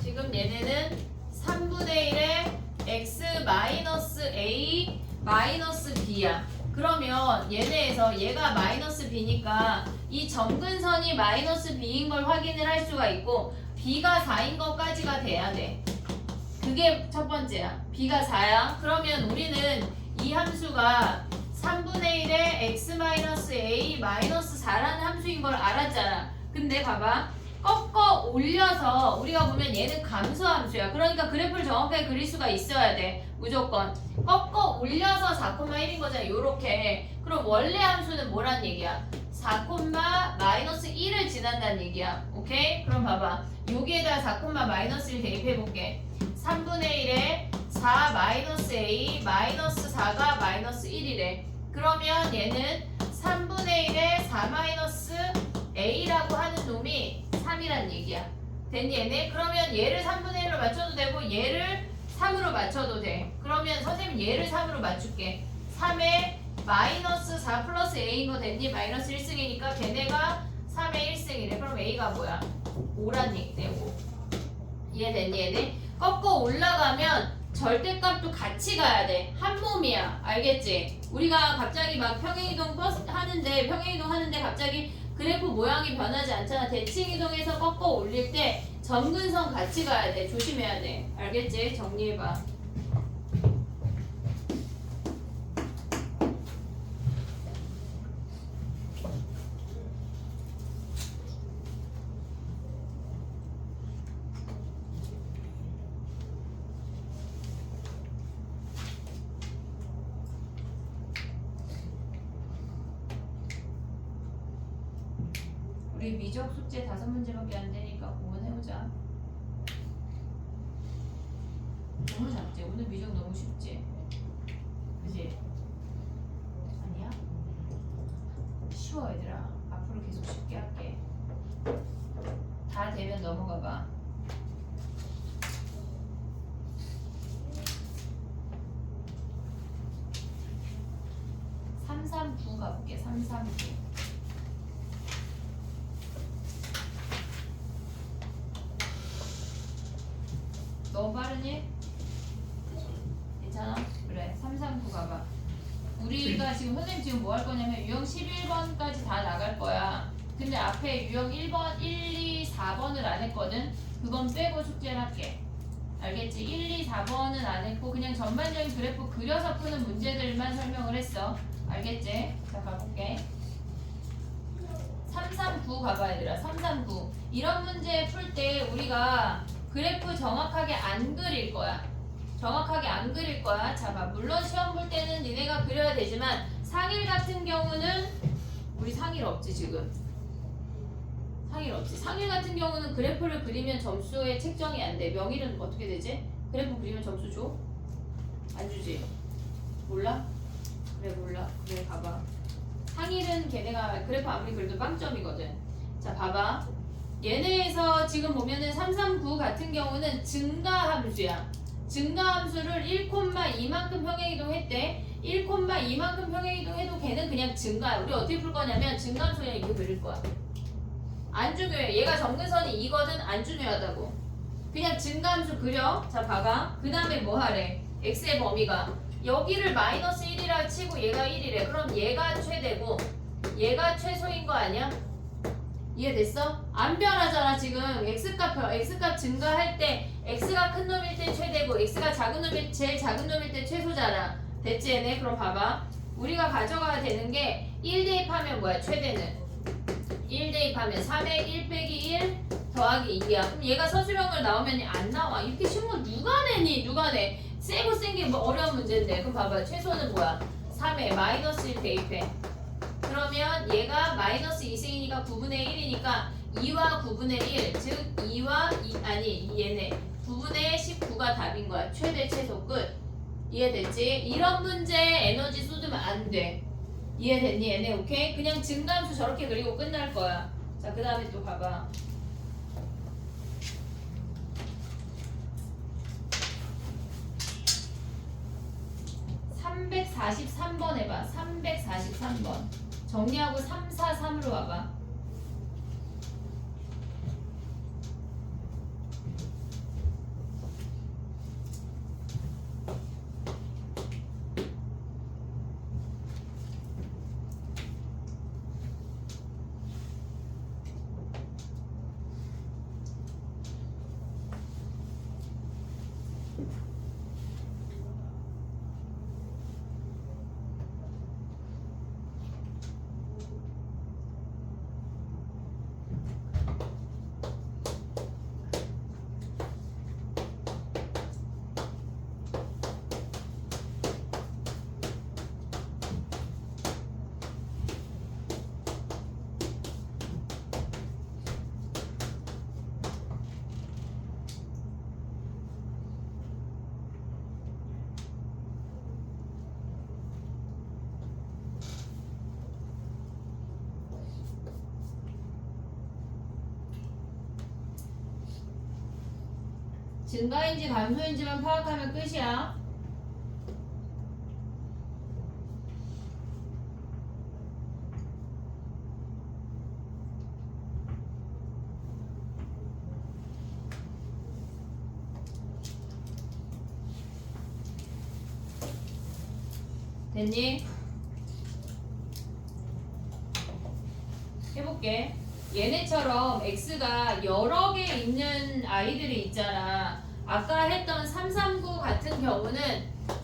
지금 얘네는 3분의 1에 x 마이너스 a 마이너스 b야. 그러면 얘네에서 얘가 마이너스 b니까 이 점근선이 마이너스 b인 걸 확인을 할 수가 있고 b가 4인 것까지가 돼야 돼. 그게 첫 번째야. b가 4야. 그러면 우리는 이 함수가 3분의 1에 x 마이너스 a 마이너스 4라는 함수인 걸 알았잖아. 근데 봐봐. 꺾어 올려서 우리가 보면 얘는 감소함수야. 그러니까 그래프를 정확하게 그릴 수가 있어야 돼. 무조건. 꺾어 올려서 4,1인 거잖아. 요렇게. 그럼 원래 함수는 뭐란 얘기야? 4, 마이너스 1을 지난다는 얘기야. 오케이? 그럼 봐봐. 여기에다 4, 마이너스 1 대입해볼게. 3분의 1에 4 마이너스 a 마이너스 4가 마이너스 1이래. 그러면 얘는 3분의 1에 4 마이너스 a라고 하는 놈이 3이란 얘기야. 됐니 얘네? 그러면 얘를 3분의 1로 맞춰도 되고 얘를 3으로 맞춰도 돼. 그러면 선생님 얘를 3으로 맞출게. 3에 마이너스 4 플러스 a인 거 됐니? 마이너스 1승이니까 걔네가 3의 1승이래. 그럼 a가 뭐야? 5란 얘기네. 5. 이해됐니 얘네? 꺾어 올라가면 절대값도 같이 가야 돼. 한 몸이야. 알겠지? 우리가 갑자기 막 평행이동 하는데 갑자기 그래프 모양이 변하지 않잖아. 대칭이동해서 꺾어 올릴 때 점근선 같이 가야 돼. 조심해야 돼. 알겠지? 정리해봐. 우리 미적 숙제 5문제밖에 안 되니까 그건 해보자. 너무 작지? 오늘 미적 너무 쉽지? 그지? 아니야? 쉬워 얘들아. 앞으로 계속 쉽게 할게. 다 되면 넘어가봐. (339) 가볼게. 339. 너무 빠르니? 괜찮아? 그래. 339 가봐. 우리가 지금 선생님 지금 뭐 할 거냐면 유형 11번까지 다 나갈 거야. 근데 앞에 유형 1번, 1, 2, 4번을 안 했거든? 그건 빼고 숙제를 할게. 알겠지? 1, 2, 4번은 안 했고 그냥 전반적인 그래프 그려서 푸는 문제들만 설명을 했어. 알겠지? 자, 가볼게. 339 가봐 얘들아. 339. 이런 문제 풀 때 우리가 그래프 정확하게 안 그릴 거야. 정확하게 안 그릴 거야. 자, 봐. 물론 시험 볼 때는 니네가 그려야 되지만 상일 같은 경우는 우리 상일 없지 지금. 상일 없지. 상일 같은 경우는 그래프를 그리면 점수에 책정이 안 돼. 명일은 어떻게 되지? 그래프 그리면 점수 줘? 안 주지? 몰라? 그래 몰라. 그래 봐봐. 상일은 걔네가 그래프 아무리 그래도 빵점이거든. 자, 봐봐. 얘네에서 지금 보면은 339 같은 경우는 증가함수야. 증가함수를 1,2만큼 평행이동 했대. 1,2만큼 평행이동 해도 걔는 그냥 증가야. 우리 어떻게 풀 거냐면 증가함수 그냥 이거 그릴 거야. 안 중요해. 얘가 점근선이 이거든. 안 중요하다고. 그냥 증가함수 그려. 자, 봐봐. 그 다음에 뭐 하래? x의 범위가 여기를 마이너스 1이라 치고 얘가 1이래. 그럼 얘가 최대고 얘가 최소인 거 아니야? 이해됐어? 안 변하잖아 지금. x값 증가할 때 x가 큰 놈일 때 최대고 x가 제일 작은 놈일 때 최소잖아. 됐지 얘네? 그럼 봐봐. 우리가 가져가야 되는 게 1 대입하면 뭐야? 최대는 1 대입하면 3에 1 빼기 1 더하기 2야. 그럼 얘가 서술형을 나오면 안 나와. 이렇게 쉬운 거 누가 내니? 누가 내? 세고 센 게 뭐 어려운 문제인데. 그럼 봐봐. 최소는 뭐야? 3에 마이너스 1 대입해. 그러면 얘가 마이너스 2승이니까 9분의 1이니까 2와 9분의 1, 즉 2와 얘네 9분의 19가 답인 거야. 최대 최소 끝. 이해됐지? 이런 문제에 에너지 쏟으면 안 돼. 이해됐니 얘네? 오케이? 그냥 증감수 저렇게 그리고 끝날 거야. 자, 그 다음에 또 봐봐. (343번) 해봐. 343번 정리하고 343으로 와봐. 증가인지 감소인지만 파악하면 끝이야. 됐니? 해볼게. 얘네처럼 x가 여러 개 있는 아이들이 있잖아. 아까 했던 339 같은 경우는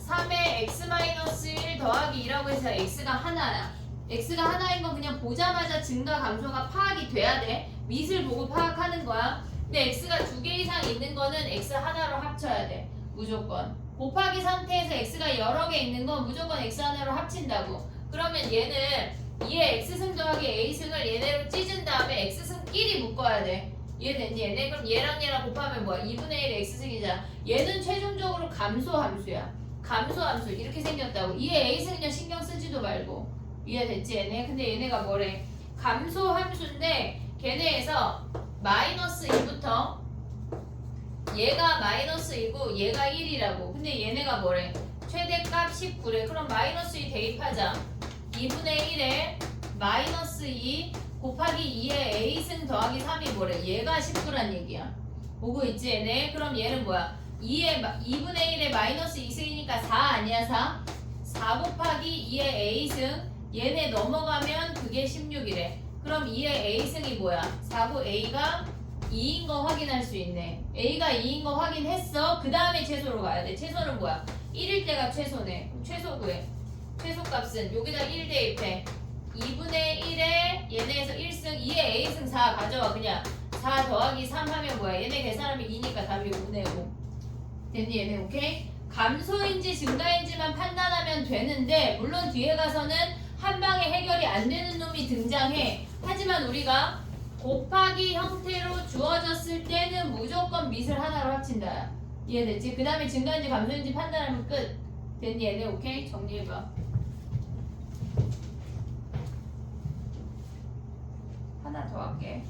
3에 x-1 더하기 2라고 해서 x가 하나야. x가 하나인 건 그냥 보자마자 증가 감소가 파악이 돼야 돼. 밑을 보고 파악하는 거야. 근데 x가 두 개 이상 있는 거는 x 하나로 합쳐야 돼. 무조건. 곱하기 상태에서 x가 여러 개 있는 건 무조건 x 하나로 합친다고. 그러면 얘는 2의 x승 더하기 a승을 얘네로 찢은 다음에 x승끼리 묶어야 돼. 이해됐니 얘네? 그럼 얘랑 얘랑 곱하면 뭐야? 2분의 1의 x승이잖아. 얘는 최종적으로 감소함수야. 감소함수 이렇게 생겼다고. 2의 a승은 신경 쓰지도 말고. 이해됐지 얘네? 근데 얘네가 뭐래? 감소함수인데 걔네에서 마이너스 2부터 얘가 마이너스 2고 얘가 1이라고. 근데 얘네가 뭐래? 최대값 19래. 그럼 마이너스 2 대입하자. 2분의 1에 마이너스 2 곱하기 2의 a승 더하기 3이 뭐래? 얘가 19란 얘기야. 보고 있지 얘네? 그럼 얘는 뭐야? 2분의 1에 마이너스 2승이니까 4 아니야 4? 4 곱하기 2의 a승 얘네 넘어가면 그게 16이래. 그럼 2의 a승이 뭐야? 4고 a가 2인 거 확인할 수 있네. a가 2인 거 확인했어. 그 다음에 최소로 가야 돼. 최소는 뭐야? 1일 때가 최소네. 그럼 최소 구해. 최소값은 여기다 1 대입해. 2분의 1에 얘네에서 1승 2의 a승 4 가져와. 그냥 4 더하기 3 하면 뭐야? 얘네 계산하면 2니까 답이 5네 5. 됐니 얘네? 오케이? 감소인지 증가인지만 판단하면 되는데 물론 뒤에 가서는 한 방에 해결이 안 되는 놈이 등장해. 하지만 우리가 곱하기 형태로 주어졌을 때는 무조건 밑을 하나로 합친다. 이해됐지? 그 다음에 증가인지 감소인지 판단하면 끝. 됐니 얘네? 오케이? 정리해봐. 하나 더 할게.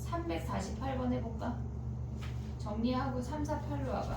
(348번) 해볼까? 정리하고 348로 와봐.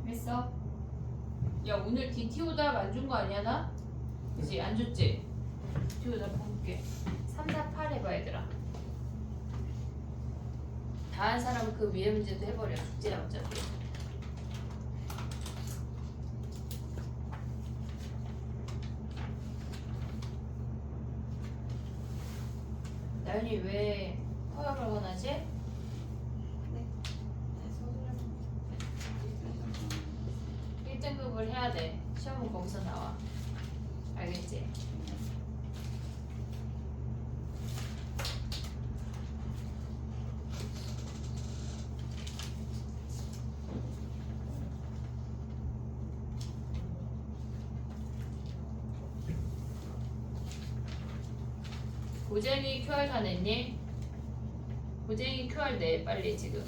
했어? 야 오늘 DT 오답 안 준 거 아니야 나? 그치 안 줬지? 뒤로 다 볼게. 3, 4, 8 해봐 얘들아. 다 한 사람은 그 위에 문제도 해버려. 숙제야 어차피. 나연이 왜 허약을 원하지? 네. 네, 1등급을 해야 돼. 시험은 거기서 나와. 알겠지? 고쟁이 QR 다 냈니? 고쟁이 QR 내 빨리 지금.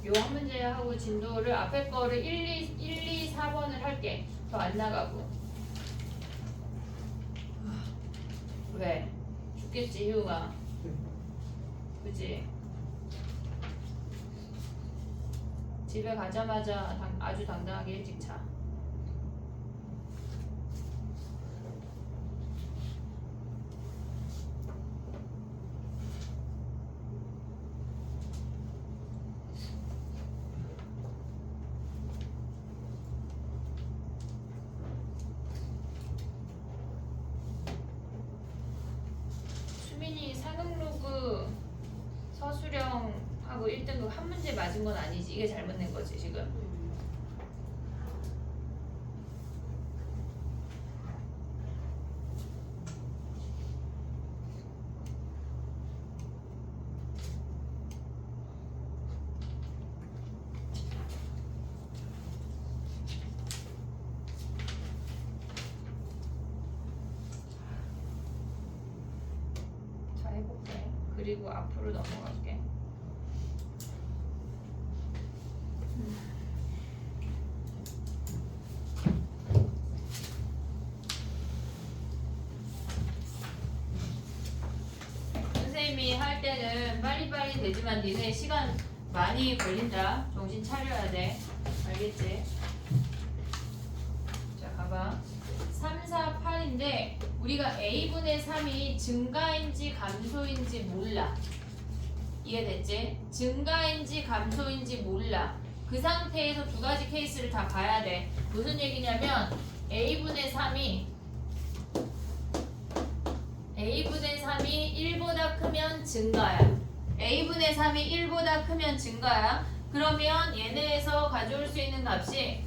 요 한 문제 하고 진도를 앞에 거를 1, 2, 4번을 할게. 더 안 나가고. 왜? 죽겠지 희우가. 그지? 집에 가자마자 아주 당당하게 일찍 자. 수민이 상응로그 서수령하고 1등급 한 문제 맞은 건 아니지. 이게 잘못 낸 거지 지금. 자 해볼게. 그리고 앞으로 넘어갈게. 선생님이 할 때는 빨리빨리 되지만 니네 시간 많이 걸린다. 정신 차려야 돼. 알겠지? 자 가봐. 3, 4, 8인데 우리가 A분의 3이 증가인지 감소인지 몰라. 이해됐지? 증가인지 감소인지 몰라. 그 상태에서 두 가지 케이스를 다 봐야 돼. 무슨 얘기냐면 A분의 3이 1보다 크면 증가야. A분의 3이 1보다 크면 증가야. 그러면 얘네에서 가져올 수 있는 값이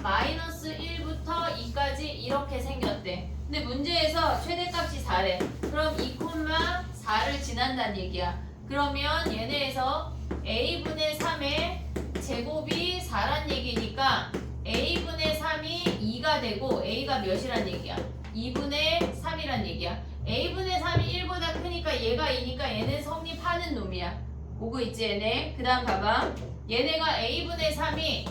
마이너스 1부터 2까지 이렇게 생겼대. 근데 문제에서 최대값이 4래. 그럼 2,4를 지난다는 얘기야. 그러면 얘네에서 A분의 3의 제곱이 4란 얘기니까 A분의 3이 2가 되고 A가 몇이란 얘기야? 2분의 3이란 얘기야. A분의 3이 1보다 크니까 얘가 2니까 얘는 성립하는 놈이야. 오고 있지 얘네? 그 다음 봐봐. 얘네가 A분의 3이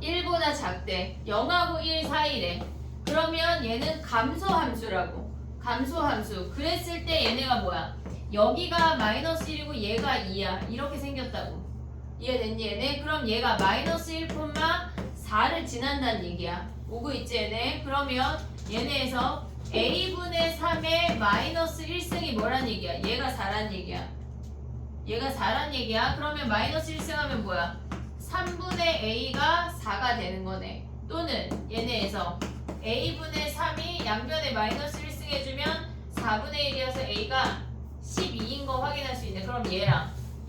1보다 작대. 0하고 1 사이래. 그러면 얘는 감소함수라고. 감소함수. 그랬을 때 얘네가 뭐야? 여기가 마이너스 1이고 얘가 2야. 이렇게 생겼다고. 이해됐니 얘네? 그럼 얘가 마이너스 1,4를 지난다는 얘기야. 오고 있지 얘네? 그러면 얘네에서 A분의 3의 마이너스 1승이 뭐란 얘기야? 얘가 4란 얘기야. 얘가 4란 얘기야. 그러면 마이너스 1승 하면 뭐야? 3분의 A가 4가 되는 거네. 또는 얘네에서 A분의 3이 양변에 마이너스 1승 해주면 4분의 1이어서 A가 12인 거 확인할 수 있네. 그럼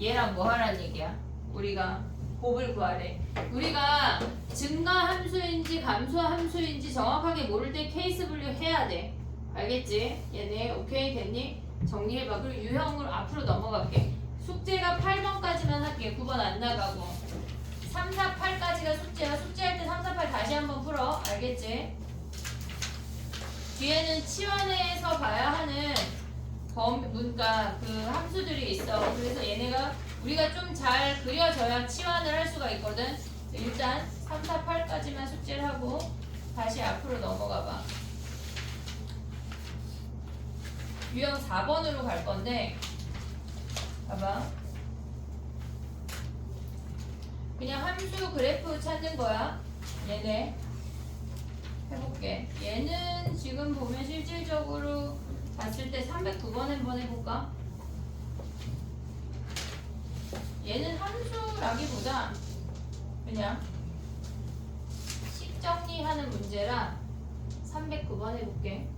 얘랑 뭐 하란 얘기야? 우리가 곱을 구하래. 우리가 증가함수인지 감소함수인지 정확하게 모를 때 케이스 분류 해야 돼. 알겠지? 얘네 오케이 됐니? 정리해봐. 그리고 유형으로 앞으로 넘어갈게. 숙제가 8번까지만 할게. 9번 안 나가고 3, 4, 8까지가 숙제야. 숙제할 때 3, 4, 8 다시 한번 풀어. 알겠지? 뒤에는 치환해서 봐야 하는 그러니까 그 함수들이 있어. 그래서 얘네가 우리가 좀 잘 그려져야 치환을 할 수가 있거든. 일단 3, 4, 8까지만 숙제를 하고 다시 앞으로 넘어가 봐. 유형 4번으로 갈 건데 봐봐. 그냥 함수 그래프 찾는 거야. 얘네 해볼게. 얘는 지금 보면 실질적으로 봤을 때 309번 한번 해볼까? 얘는 함수라기보다 그냥 식 정리하는 문제라 309번 해볼게.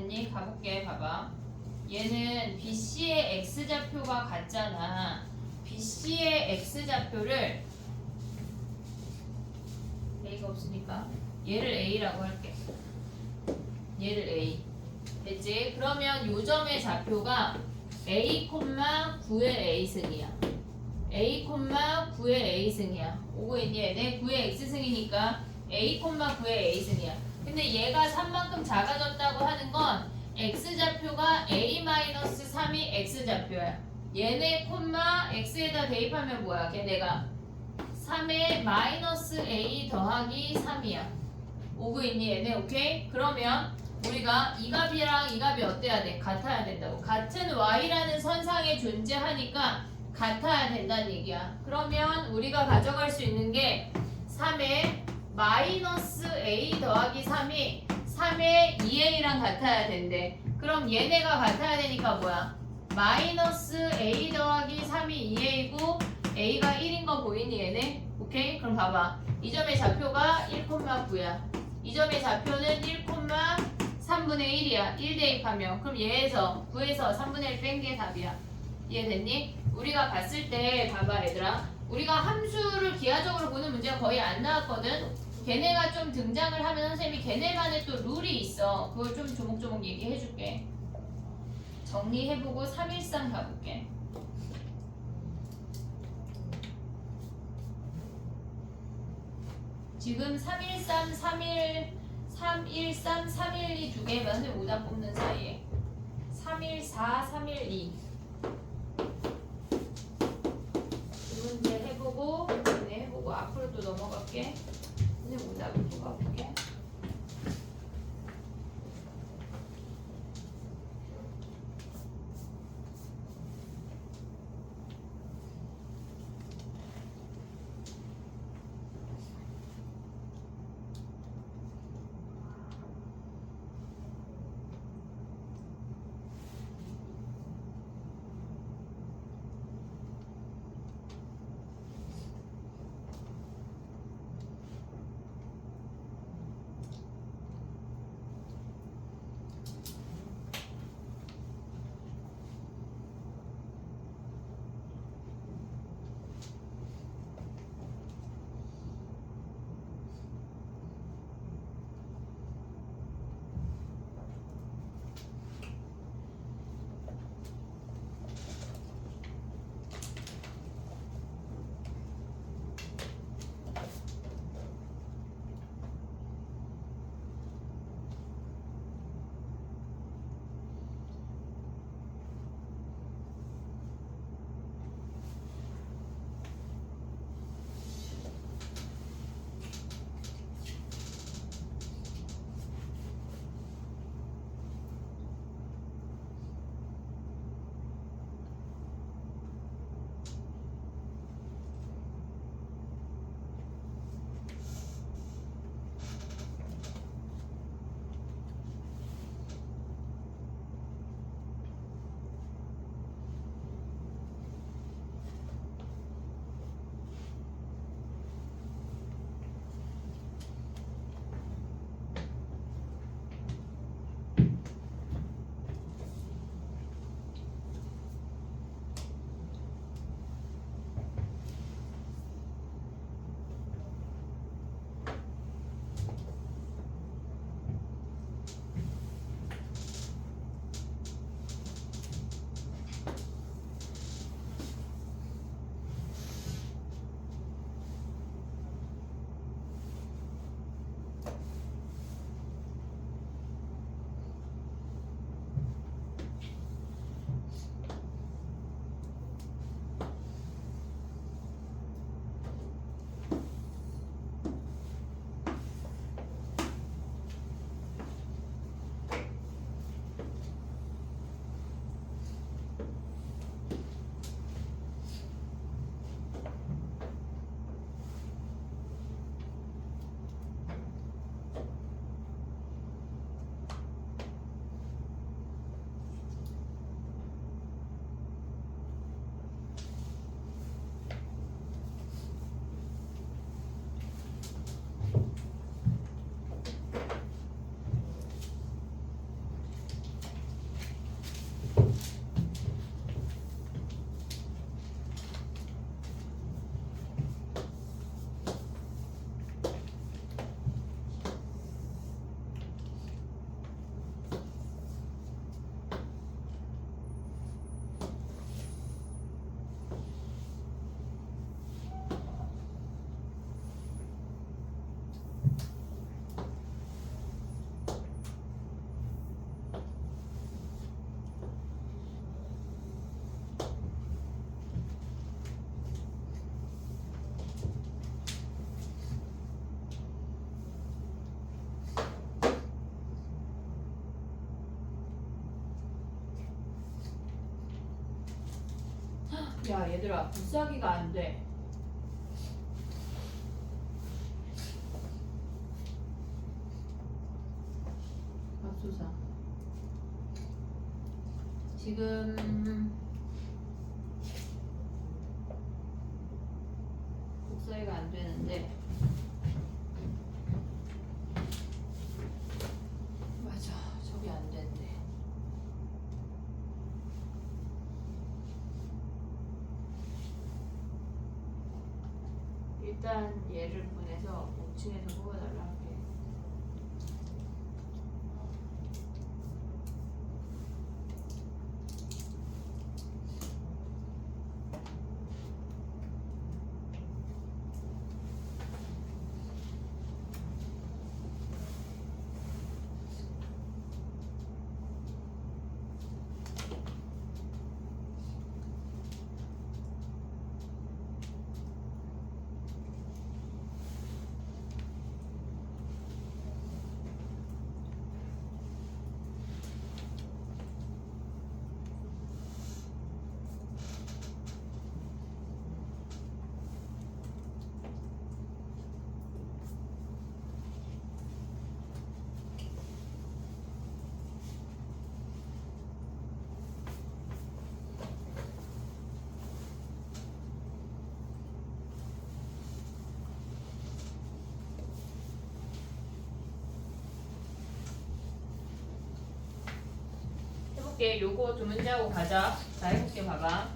됐니? 가볼게. 봐봐. 얘는 BC의 X좌표가 같잖아. BC의 X좌표를 A가 없으니까 얘를 A라고 할게. 얘를 A. 됐지? 그러면 요 점의 좌표가 A, 9의 A승이야. A, 9의 A승이야. 오고 있니? 얘네 9의 X승이니까 A, 9의 A승이야. 근데 얘가 3만큼 작아졌다고 하는 건 X좌표가 A-3이 X좌표야. 얘네 콤마 X에다 대입하면 뭐야? 걔네가 3의 마이너스 A 더하기 3이야. 오고 있니? 얘네 오케이? 그러면 우리가 이 값이랑 이 값이 어때야 돼? 같아야 된다고. 같은 Y라는 선상에 존재하니까 같아야 된다는 얘기야. 그러면 우리가 가져갈 수 있는 게 3의 마이너스 A 더하기 3이 3의 2A랑 같아야 된대. 그럼 얘네가 같아야 되니까 뭐야? 마이너스 A 더하기 3이 2A고 A가 1인 거 보이니 얘네? 오케이? 그럼 봐봐. 이 점의 좌표가 1,9야. 이 점의 좌표는 1,3분의 1이야. 1 대입하면. 그럼 얘에서 9에서 3분의 1 뺀 게 답이야. 이해됐니? 우리가 봤을 때 봐봐 얘들아. 우리가 함수를 기하적으로 보는 문제가 거의 안 나왔거든. 걔네가 좀 등장을 하면 선생님이 걔네만의 또 룰이 있어. 그걸 좀 조목조목 얘기해줄게. 정리해보고 313 가볼게. 지금 313, 312 두 개만 선생님 오답 뽑는 사이에 314, 312 이 문제 해보고 네 해보고 앞으로 또 넘어갈게. 선생님 오답을 또 가볼게. 야 얘들아 곱사기가 안 돼. 맙소사. 지금 곱사기가 안 되는데 맞아 저게 안 된대. 일단 얘를 보내서 5층에서 뽑아달라 할게. 해볼게. 요거 두 문제하고 가자. 자 해볼게. 봐봐.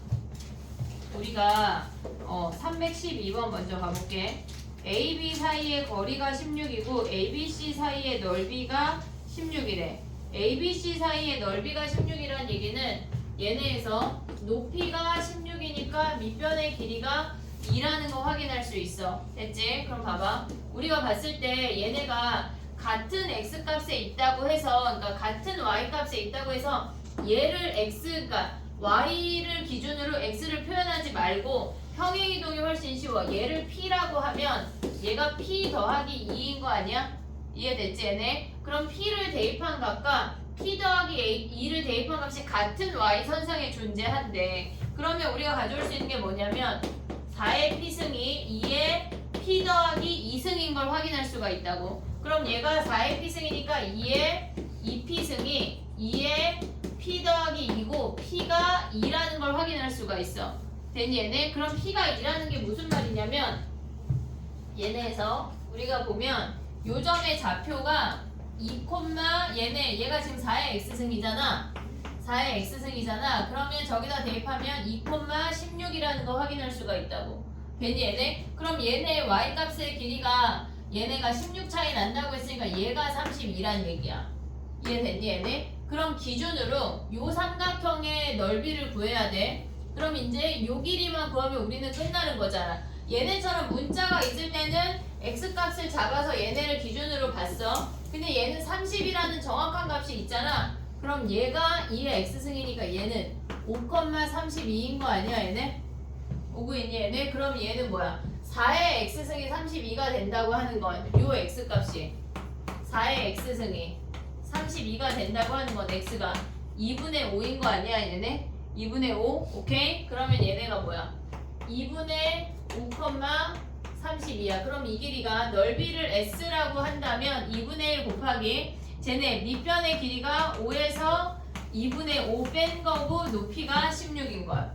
우리가 312번 먼저 가볼게. AB 사이의 거리가 16이고 ABC 사이의 넓이가 16이래. ABC 사이의 넓이가 16이란 얘기는 얘네에서 높이가 16이니까 밑변의 길이가 2라는 거 확인할 수 있어. 됐지? 그럼 봐봐. 우리가 봤을 때 얘네가 같은 x 값에 있다고 해서, 그러니까 같은 y 값에 있다고 해서 얘를 x, 그러니까 y를 기준으로 x를 표현하지 말고 평행 이동이 훨씬 쉬워. 얘를 p라고 하면 얘가 p 더하기 2인 거 아니야? 이해됐지 얘네? 그럼 p를 대입한 값과 p 더하기 2를 대입한 값이 같은 y 선상에 존재한대. 그러면 우리가 가져올 수 있는 게 뭐냐면 4의 p승이 2의 p 더하기 2승인 걸 확인할 수가 있다고. 그럼 얘가 4의 p승이니까 2의 2p승이 2의 p 더하기 2고 p가 2라는 걸 확인할 수가 있어. 됐니 얘네? 그럼 p가 2라는 게 무슨 말이냐면 얘네에서 우리가 보면 요 점의 좌표가 2, 얘가 지금 4의 x승이잖아. 4의 x승이잖아. 그러면 저기다 대입하면 2, 16이라는 거 확인할 수가 있다고. 됐니 얘네? 그럼 얘네 y 값의 길이가 얘네가 16 차이 난다고 했으니까 얘가 32란 얘기야. 이해됐니 얘네? 그럼 기준으로 요 삼각형의 넓이를 구해야 돼. 그럼 이제 요 길이만 구하면 우리는 끝나는 거잖아. 얘네처럼 문자가 있을 때는 x값을 잡아서 얘네를 기준으로 봤어. 근데 얘는 30이라는 정확한 값이 있잖아. 그럼 얘가 2의 x승이니까 얘는 5,32인 거 아니야 얘네? 오고 있니 얘네? 그럼 얘는 뭐야? 4의 x승이 32가 된다고 하는 건 요 x값이 4의 x승이 32가 된다고 하는 건 x가 2분의 5인 거 아니야 얘네? 2분의 5? 오케이? 그러면 얘네가 뭐야? 2분의 5,32야. 그럼 이 길이가 넓이를 s라고 한다면 2분의 1 곱하기 쟤네 밑변의 길이가 5에서 2분의 5 뺀 거고 높이가 16인 거야.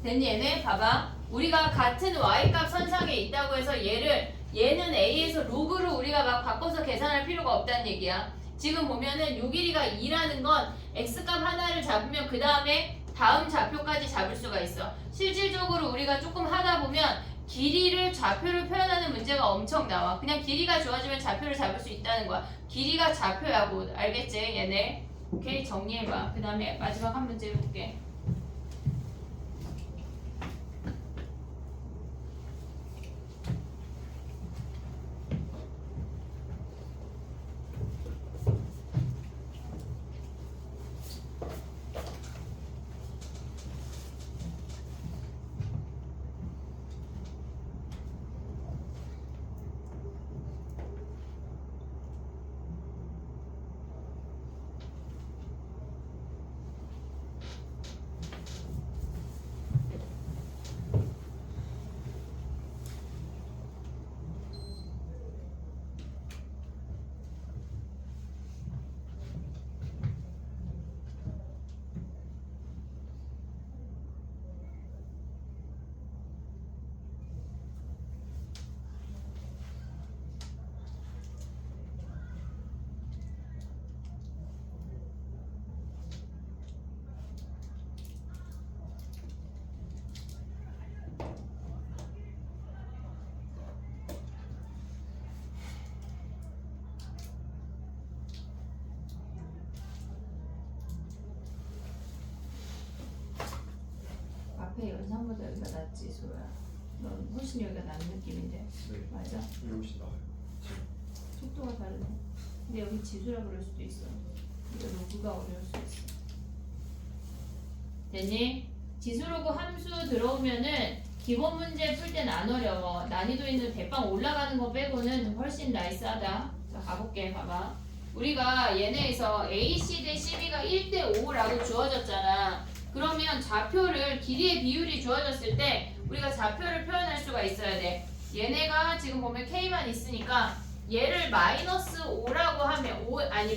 됐니 얘네? 봐봐. 우리가 같은 y값 선상에 있다고 해서 얘는 a에서 로그로 우리가 막 바꿔서 계산할 필요가 없다는 얘기야. 지금 보면은 요 길이가 2라는 건 x값 하나를 잡으면 그 다음에 다음 좌표까지 잡을 수가 있어. 실질적으로 우리가 조금 하다 보면 길이를 좌표로 표현하는 문제가 엄청 나와. 그냥 길이가 좋아지면 좌표를 잡을 수 있다는 거야. 길이가 좌표야고. 알겠지 얘네? 오케이 정리해봐. 그 다음에 마지막 한 문제 해볼게. 여기가 낫지 소야. 넌 훨씬 여기가 낫는 느낌인데. 네. 맞아? 이게 훨씬 나아요. 속도가 다르네. 근데 여기 지수라 그럴 수도 있어. 이거 로그가 어려울 수 있어. 됐니? 지수로그 함수 들어오면은 기본 문제 풀 땐 안 어려워. 난이도 있는 대빵 올라가는 거 빼고는 훨씬 나이스하다. 자, 가볼게. 봐봐. 우리가 얘네에서 AC 대 CB가 1대 5라고 주어졌잖아. 그러면 좌표를 길이의 비율이 주어졌을 때 우리가 좌표를 표현할 수가 있어야 돼. 얘네가 지금 보면 K만 있으니까 얘를 마이너스 5라고 하면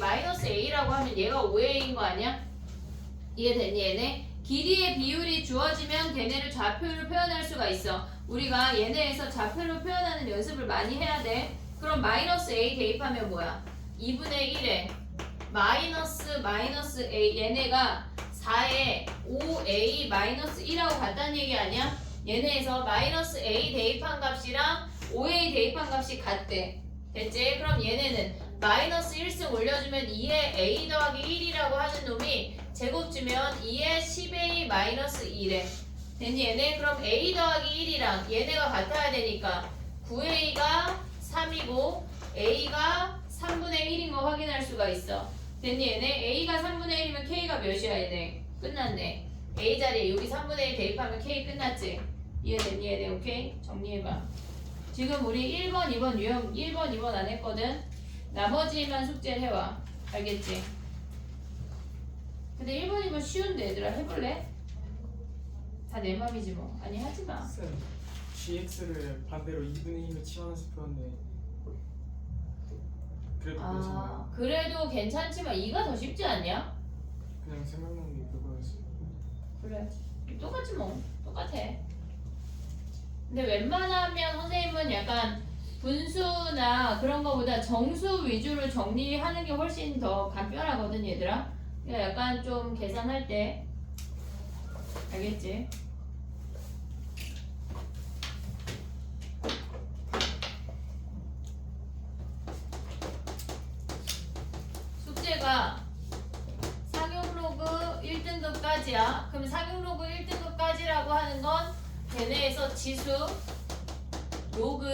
마이너스 A라고 하면 얘가 5A인 거 아니야? 이해됐니 얘네? 길이의 비율이 주어지면 걔네를 좌표로 표현할 수가 있어. 우리가 얘네에서 좌표로 표현하는 연습을 많이 해야 돼. 그럼 마이너스 A 대입하면 뭐야? 2분의 1에 마이너스 A 얘네가 4에 5A 마이너스 1하고 같다는 얘기 아니야? 얘네에서 마이너스 A 대입한 값이랑 5A 대입한 값이 같대. 됐지? 그럼 얘네는 마이너스 1승 올려주면 2에 A 더하기 1이라고 하는 놈이 제곱 주면 2에 10A 마이너스 1에 됐니 얘네? 그럼 A 더하기 1이랑 얘네가 같아야 되니까 9A가 3이고 A가 3분의 1인 거 확인할 수가 있어. 됐니 얘네? A가 3분의 1이면 K가 몇이야 얘네? 끝났네. A 자리에 여기 3분의 1 대입하면 K 끝났지? 이해됐니 얘네? 오케이? 정리해봐. 지금 우리 1번, 2번 유형 1번, 2번 안 했거든? 나머지만 숙제를 해와. 알겠지? 근데 1번, 2번 쉬운데 얘들아 해볼래? 다 내 맘이지 뭐. 아니 하지마. 쌤, GX를 반대로 2분의 1로 치환해서 표현해. 그래도 괜찮아요. 그래도 괜찮지만 2가 더 쉽지 않냐? 그냥 생각나는 게 그거였어요. 그래. 똑같지 뭐. 똑같아. 근데 웬만하면 선생님은 약간 분수나 그런 거보다 정수 위주로 정리하는 게 훨씬 더 간편하거든 얘들아. 그러니까 약간 좀 계산할 때 알겠지? 숙제가 상용로그 1등급까지야. 그럼 상용로그 1등급까지라고 하는 건 걔네에서 지수, 로그,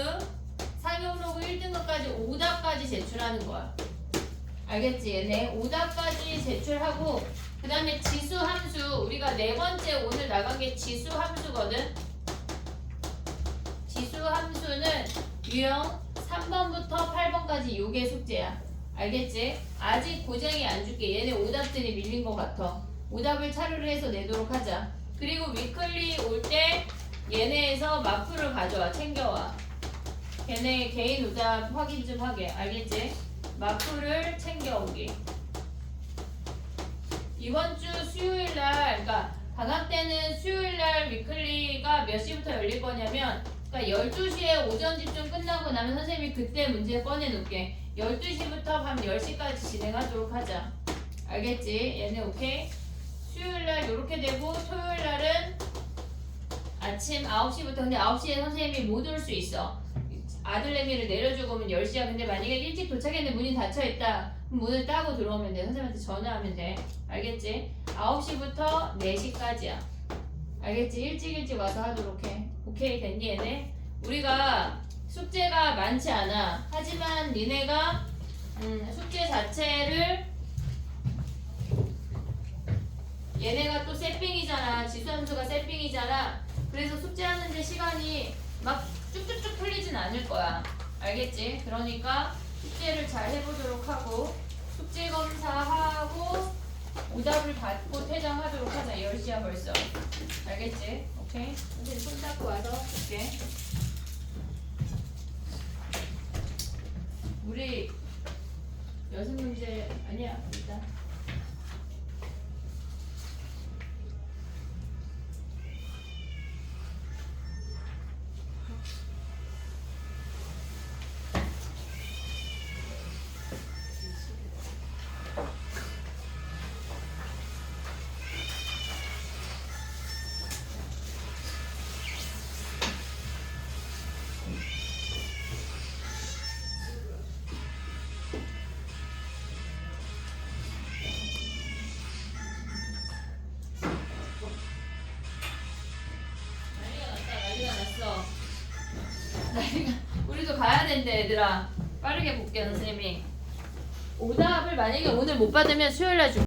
상용로그 1등급까지 오답까지 제출하는 거야. 알겠지? 얘네 오답까지 제출하고 그 다음에 지수 함수 우리가 네 번째 오늘 나간 게 지수 함수거든. 지수 함수는 유형 3번부터 8번까지 요게 숙제야. 알겠지? 아직 고정이 안 줄게. 얘네 오답들이 밀린 것 같아. 오답을 차례를 해서 내도록 하자. 그리고 위클리 올 때 얘네에서 마프를 가져와. 챙겨와. 걔네 개인 오답 확인 좀 하게. 알겠지? 마프를 챙겨오기. 이번 주 수요일 날, 그러니까 방학 때는 수요일 날 위클리가 몇 시부터 열릴 거냐면, 그러니까 12시에 오전 집중 끝나고 나면 선생님이 그때 문제 꺼내 놓을게. 12시부터 밤 10시까지 진행하도록 하자. 알겠지? 얘네 오케이? 수요일 날 요렇게 되고 토요일 날은 아침 9시부터. 근데 9시에 선생님이 못 올 수 있어. 아들내미를 내려주고 오면 10시야. 근데 만약에 일찍 도착했는데 문이 닫혀있다. 그럼 문을 따고 들어오면 돼. 선생님한테 전화하면 돼. 알겠지? 9시부터 4시까지야. 알겠지? 일찍 와서 하도록 해. 오케이 됐니 얘네? 우리가 숙제가 많지 않아. 하지만 니네가 숙제 자체를 얘네가 또 세핑이잖아. 지수함수가 세핑이잖아. 그래서 숙제하는데 시간이 막 쭉쭉쭉 풀리진 않을 거야. 알겠지? 그러니까 숙제를 잘 해보도록 하고 숙제 검사하고 오답을 받고 퇴장하도록 하자. 10시야 벌써. 알겠지? 오케이? 선생님 손 닦고 와서 볼게. 우리 연습 문제 아니야 일단. 된대 얘들아. 빠르게 볼게 선생님이. 오답을 만약에 오늘 못 받으면 수요일날 줄게.